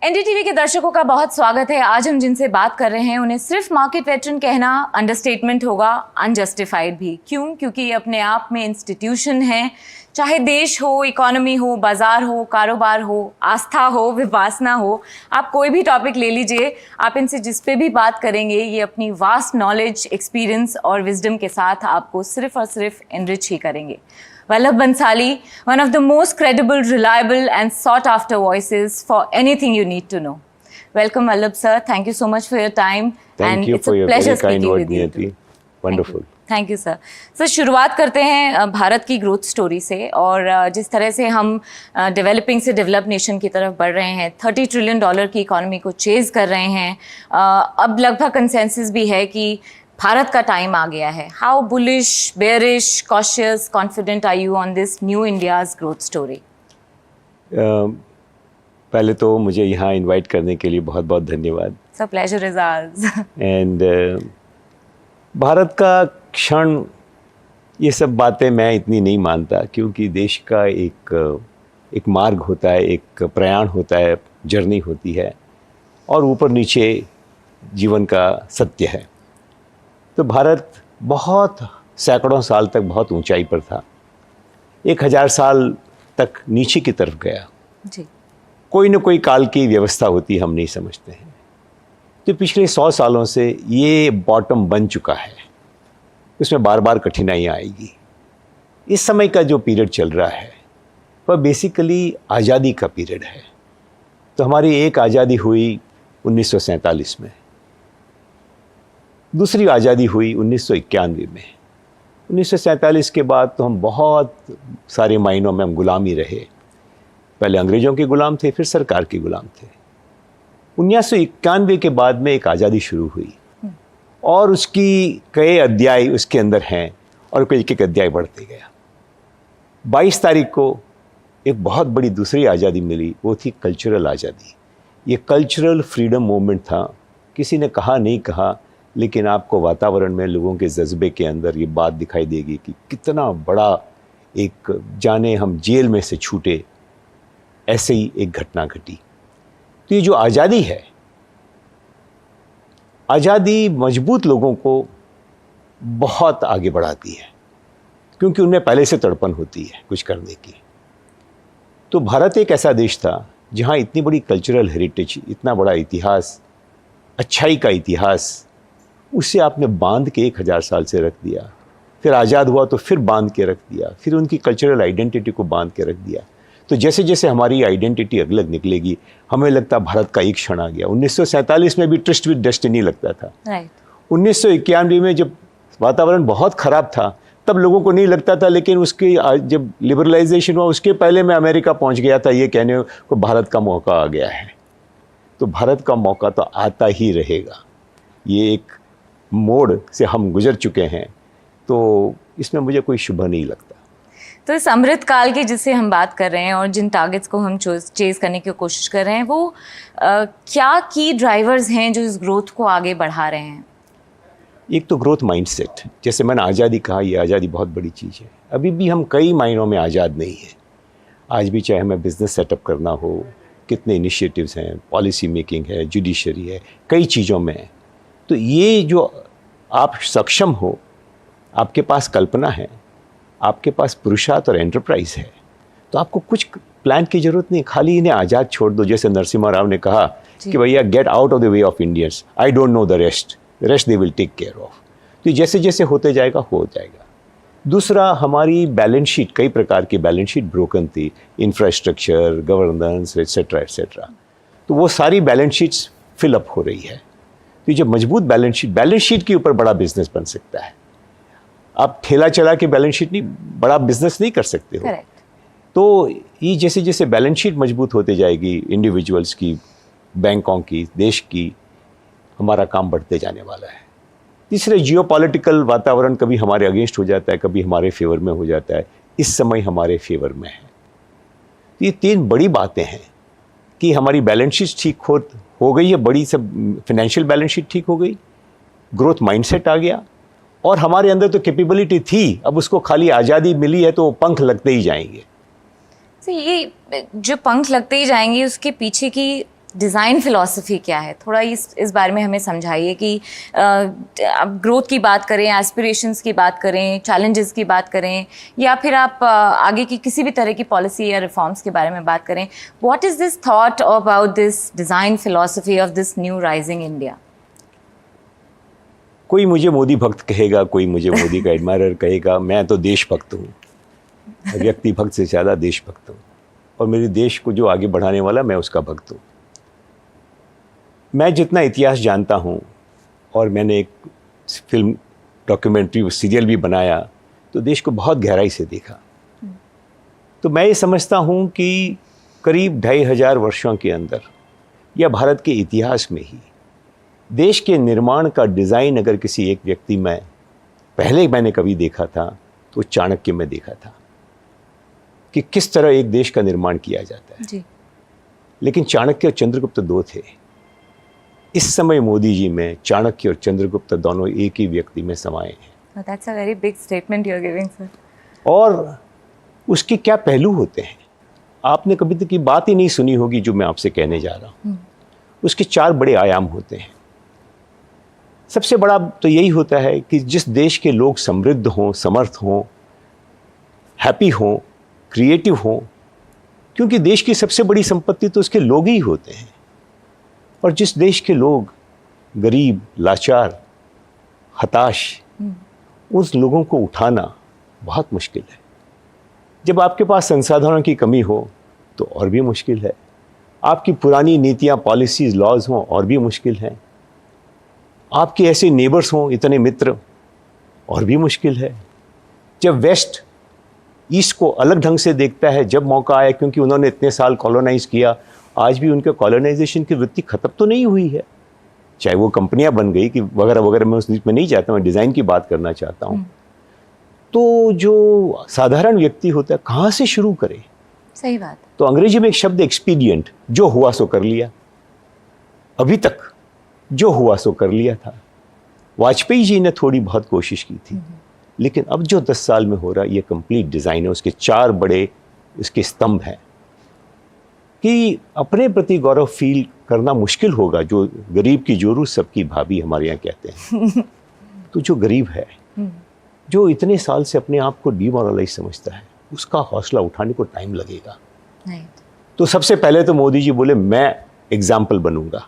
NDTV के दर्शकों का बहुत स्वागत है। आज हम जिनसे बात कर रहे हैं उन्हें सिर्फ मार्केट वेटरन कहना अंडरस्टेटमेंट होगा, अनजस्टिफाइड भी। क्यों? क्योंकि ये अपने आप में इंस्टीट्यूशन है, चाहे देश हो, इकोनॉमी हो, बाजार हो, कारोबार हो, आस्था हो, विपासना हो, आप कोई भी टॉपिक ले लीजिए, आप इनसे जिस पे भी बात करेंगे ये अपनी वास्ट नॉलेज, एक्सपीरियंस और विजडम के साथ आपको सिर्फ और सिर्फ एनरिच ही करेंगे। Vallabh Bansali, one of the most credible, reliable and sought after voices for anything you need to know. Welcome Vallabh sir, thank you so much for your time. Thank you for your very kind word, Niyati. Wonderful. Thank you sir. Sir शुरुआत करते हैं भारत की growth story से, और जिस तरह से हम डेवलपिंग से डेवलप नेशन की तरफ बढ़ रहे हैं, $30 ट्रिलियन की इकोनॉमी को चेज कर रहे हैं, अब लगभग कंसेंसस भी है कि भारत का टाइम आ गया है। How bullish, bearish, cautious, confident are you on this new India's growth story? पहले तो मुझे यहाँ इनवाइट करने के लिए बहुत बहुत धन्यवाद। Sir pleasure is ours. And Bharat का क्षण, ये सब बातें मैं इतनी नहीं मानता, क्योंकि देश का एक मार्ग होता है, एक प्रयाण होता है, जर्नी होती है, और ऊपर नीचे जीवन का सत्य है। तो भारत बहुत सैकड़ों साल तक बहुत ऊंचाई पर था, 1000 साल तक नीचे की तरफ गया जी। कोई न कोई काल की व्यवस्था होती हम नहीं समझते हैं। तो पिछले 100 सालों से ये बॉटम बन चुका है, उसमें बार बार कठिनाइयाँ आएगी। इस समय का जो पीरियड चल रहा है वह बेसिकली आज़ादी का पीरियड है। तो हमारी एक आज़ादी हुई 1947 में, दूसरी आज़ादी हुई 1991 में। 1947 के बाद तो हम बहुत सारे मायनों में हम गुलाम ही रहे। पहले अंग्रेज़ों के गुलाम थे, फिर सरकार के गुलाम थे। 1991 के बाद में एक आज़ादी शुरू हुई, और उसकी कई अध्याय उसके अंदर हैं, और कोई एक अध्याय बढ़ते गया। 22 तारीख को एक बहुत बड़ी दूसरी आज़ादी मिली, वो थी कल्चरल आज़ादी। ये कल्चरल फ्रीडम मूवमेंट था। किसी ने कहा नहीं कहा, लेकिन आपको वातावरण में, लोगों के जज्बे के अंदर ये बात दिखाई देगी कि कितना बड़ा एक, जाने हम जेल में से छूटे, ऐसे ही एक घटना घटी। तो ये जो आज़ादी है, आज़ादी मजबूत लोगों को बहुत आगे बढ़ाती है, क्योंकि उनमें पहले से तड़पन होती है कुछ करने की। तो भारत एक ऐसा देश था जहाँ इतनी बड़ी कल्चरल हेरिटेज, इतना बड़ा इतिहास, अच्छाई का इतिहास, उसे आपने बांध के 1000 साल से रख दिया। फिर आज़ाद हुआ तो फिर बांध के रख दिया, फिर उनकी कल्चरल आइडेंटिटी को बांध के रख दिया। तो जैसे जैसे हमारी आइडेंटिटी अलग निकलेगी, हमें लगता भारत का एक क्षण आ गया। 1947 में भी ट्रिस्ट विद डेस्टिनी लगता था। 1991 में जब वातावरण बहुत ख़राब था तब लोगों को नहीं लगता था, लेकिन उसकी जब लिबरलाइजेशन हुआ उसके पहले मैं अमेरिका पहुंच गया था ये कहने को भारत का मौका आ गया है। तो भारत का मौका तो आता ही रहेगा। ये एक मोड़ से हम गुजर चुके हैं, तो इसमें मुझे कोई शुभ नहीं लगता। तो इस अमृत काल की जिससे हम बात कर रहे हैं और जिन टारगेट्स को हम चेज करने की कोशिश कर रहे हैं, वो क्या की ड्राइवर्स हैं जो इस ग्रोथ को आगे बढ़ा रहे हैं? एक तो ग्रोथ माइंडसेट, जैसे मैंने आज़ादी कहा, ये आज़ादी बहुत बड़ी चीज़ है। अभी भी हम कई मायनों में आज़ाद नहीं हैं। आज भी चाहे हमें बिजनेस सेटअप करना हो, कितने इनिशिएटिव्स हैं, पॉलिसी मेकिंग है, जुडिशरी है, कई चीज़ों में है। तो ये जो आप सक्षम हो, आपके पास कल्पना है, आपके पास पुरुषार्थ और एंटरप्राइज है, तो आपको कुछ प्लान की जरूरत नहीं, खाली इन्हें आज़ाद छोड़ दो। जैसे नरसिम्हा राव ने कहा कि भैया get out of the way of Indians, I don't know the rest they will take care of. तो जैसे जैसे होते जाएगा हो जाएगा। दूसरा, हमारी बैलेंस शीट, कई प्रकार की बैलेंस शीट ब्रोकन थी, इंफ्रास्ट्रक्चर, गवर्नेंस, एटसेट्रा एटसेट्रा। तो वो सारी बैलेंस शीट्स फिलअप हो रही है। तो जो मजबूत बैलेंस शीट के ऊपर बड़ा बिजनेस बन सकता है। आप ठेला चला के बैलेंस शीट नहीं, बड़ा बिजनेस नहीं कर सकते हो। तो ये जैसे जैसे बैलेंस शीट मजबूत होते जाएगी, इंडिविजुअल्स की, बैंकों की, देश की, हमारा काम बढ़ते जाने वाला है। तीसरे, जियोपॉलिटिकल वातावरण कभी हमारे अगेंस्ट हो जाता है, कभी हमारे फेवर में हो जाता है। इस समय हमारे फेवर में है। ये 3 बड़ी बातें हैं कि हमारी बैलेंस शीट ठीक हो गई है, बड़ी सब फाइनेंशियल बैलेंस शीट ठीक हो गई, ग्रोथ माइंडसेट आ गया, और हमारे अंदर तो कैपेबिलिटी थी, अब उसको खाली आज़ादी मिली है तो पंख लगते ही जाएंगे। तो ये जो पंख लगते ही जाएंगे, उसके पीछे की डिज़ाइन फिलॉसफी क्या है? थोड़ा इस बारे में हमें समझाइए कि आप ग्रोथ की बात करें, एस्पिरेशंस की बात करें, चैलेंजेस की बात करें, या फिर आप आगे की किसी भी तरह की पॉलिसी या रिफॉर्म्स के बारे में बात करें। What is this thought about this design philosophy of this new rising India? कोई मुझे मोदी भक्त कहेगा, कोई मुझे मोदी का एडमायरर कहेगा। मैं तो देशभक्त हूँ, व्यक्ति भक्त से ज़्यादा देशभक्त हूँ, और मेरे देश को जो आगे बढ़ाने वाला, मैं उसका भक्त हूँ। मैं जितना इतिहास जानता हूँ, और मैंने एक फिल्म, डॉक्यूमेंट्री, सीरियल भी बनाया, तो देश को बहुत गहराई से देखा। तो मैं ये समझता हूँ कि करीब 2500 वर्षों के अंदर, या भारत के इतिहास में ही, देश के निर्माण का डिज़ाइन अगर किसी एक व्यक्ति में पहले मैंने कभी देखा था, तो चाणक्य में देखा था कि किस तरह एक देश का निर्माण किया जाता है। जी। लेकिन चाणक्य और चंद्रगुप्त 2 थे। इस समय मोदी जी में चाणक्य और चंद्रगुप्त दोनों एक ही व्यक्ति में समाये हैं। That's a very big statement you are giving, sir. और उसके क्या पहलू होते हैं, आपने कभी तक की बात ही नहीं सुनी होगी जो मैं आपसे कहने जा रहा हूँ। उसके 4 बड़े आयाम होते हैं। सबसे बड़ा तो यही होता है कि जिस देश के लोग समृद्ध हों, समर्थ हों, हैप्पी हों, क्रिएटिव हों, क्योंकि देश की सबसे बड़ी संपत्ति तो उसके लोग ही होते हैं। और जिस देश के लोग गरीब, लाचार, हताश, उस लोगों को उठाना बहुत मुश्किल है। जब आपके पास संसाधनों की कमी हो तो और भी मुश्किल है। आपकी पुरानी नीतियां, पॉलिसीज, लॉज हों और भी मुश्किल हैं। आपके ऐसे नेबर्स हों, इतने मित्र, और भी मुश्किल है। जब वेस्ट ईस्ट को अलग ढंग से देखता है, जब मौका आया, क्योंकि उन्होंने इतने साल कॉलोनाइज किया, आज भी उनके कॉलोनाइजेशन की वृत्ति खत्म तो नहीं हुई है। चाहे वो कंपनियां बन गई कि वगैरह वगैरह, मैं उस में नहीं चाहता, मैं डिज़ाइन की बात करना चाहता हूँ। तो जो साधारण व्यक्ति होता है, कहाँ से शुरू करे? सही बात। तो अंग्रेजी में एक शब्द एक्सपीडियंट, जो हुआ सो कर लिया। अभी तक जो हुआ सो कर लिया था। वाजपेयी जी ने थोड़ी बहुत कोशिश की थी, लेकिन अब जो 10 साल में हो रहा है, ये कंप्लीट डिज़ाइन है। उसके 4 बड़े इसके स्तंभ हैं कि अपने प्रति गौरव फील करना मुश्किल होगा। जो गरीब की जोरू सबकी भाभी, हमारे यहाँ कहते हैं। तो जो गरीब है, जो इतने साल से अपने आप को डिमोरलाइज समझता है, उसका हौसला उठाने को टाइम लगेगा। तो सबसे पहले तो मोदी जी बोले मैं एग्जाम्पल बनूंगा।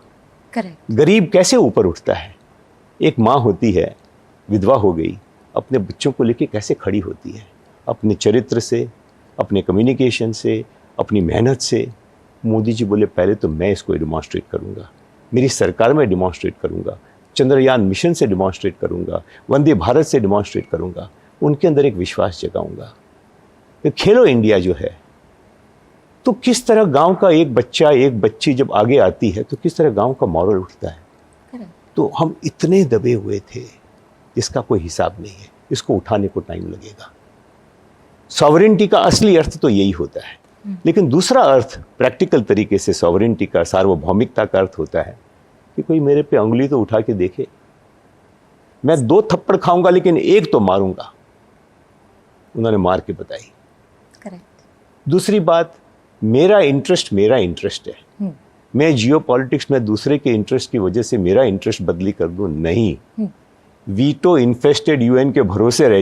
गरीब कैसे ऊपर उठता है, एक माँ होती है, विधवा हो गई, अपने बच्चों को लेके कैसे खड़ी होती है, अपने चरित्र से, अपने कम्युनिकेशन से, अपनी मेहनत से। मोदी जी बोले पहले तो मैं इसको डिमॉन्स्ट्रेट करूंगा, मेरी सरकार में डिमॉन्स्ट्रेट करूंगा, चंद्रयान मिशन से डिमॉन्स्ट्रेट करूंगा, वंदे भारत से डिमॉन्स्ट्रेट करूंगा, उनके अंदर एक विश्वास जगाऊंगा। तो खेलो इंडिया जो है, तो किस तरह गांव का एक बच्चा, एक बच्ची जब आगे आती है तो किस तरह गांव का मॉरल उठता है। तो हम इतने दबे हुए थे जिसका कोई हिसाब नहीं है, इसको उठाने को टाइम लगेगा। सॉवरेनिटी का असली अर्थ तो यही होता है, लेकिन दूसरा अर्थ प्रैक्टिकल तरीके से सॉवरेनिटी का, सार्वभौमिकता का अर्थ होता है कि कोई मेरे पे उंगली तो उठा के देखे। मैं 2 थप्पड़ खाऊंगा लेकिन एक तो मारूंगा। उन्होंने मार के बताई। दूसरी बात, मेरा इंटरेस्ट है। मैं जियोपॉलिटिक्स में दूसरे के इंटरेस्ट की वजह से मेरा इंटरेस्ट बदली कर दूं, नहीं। वीटो इन्फेस्टेड यूएन के भरोसे रह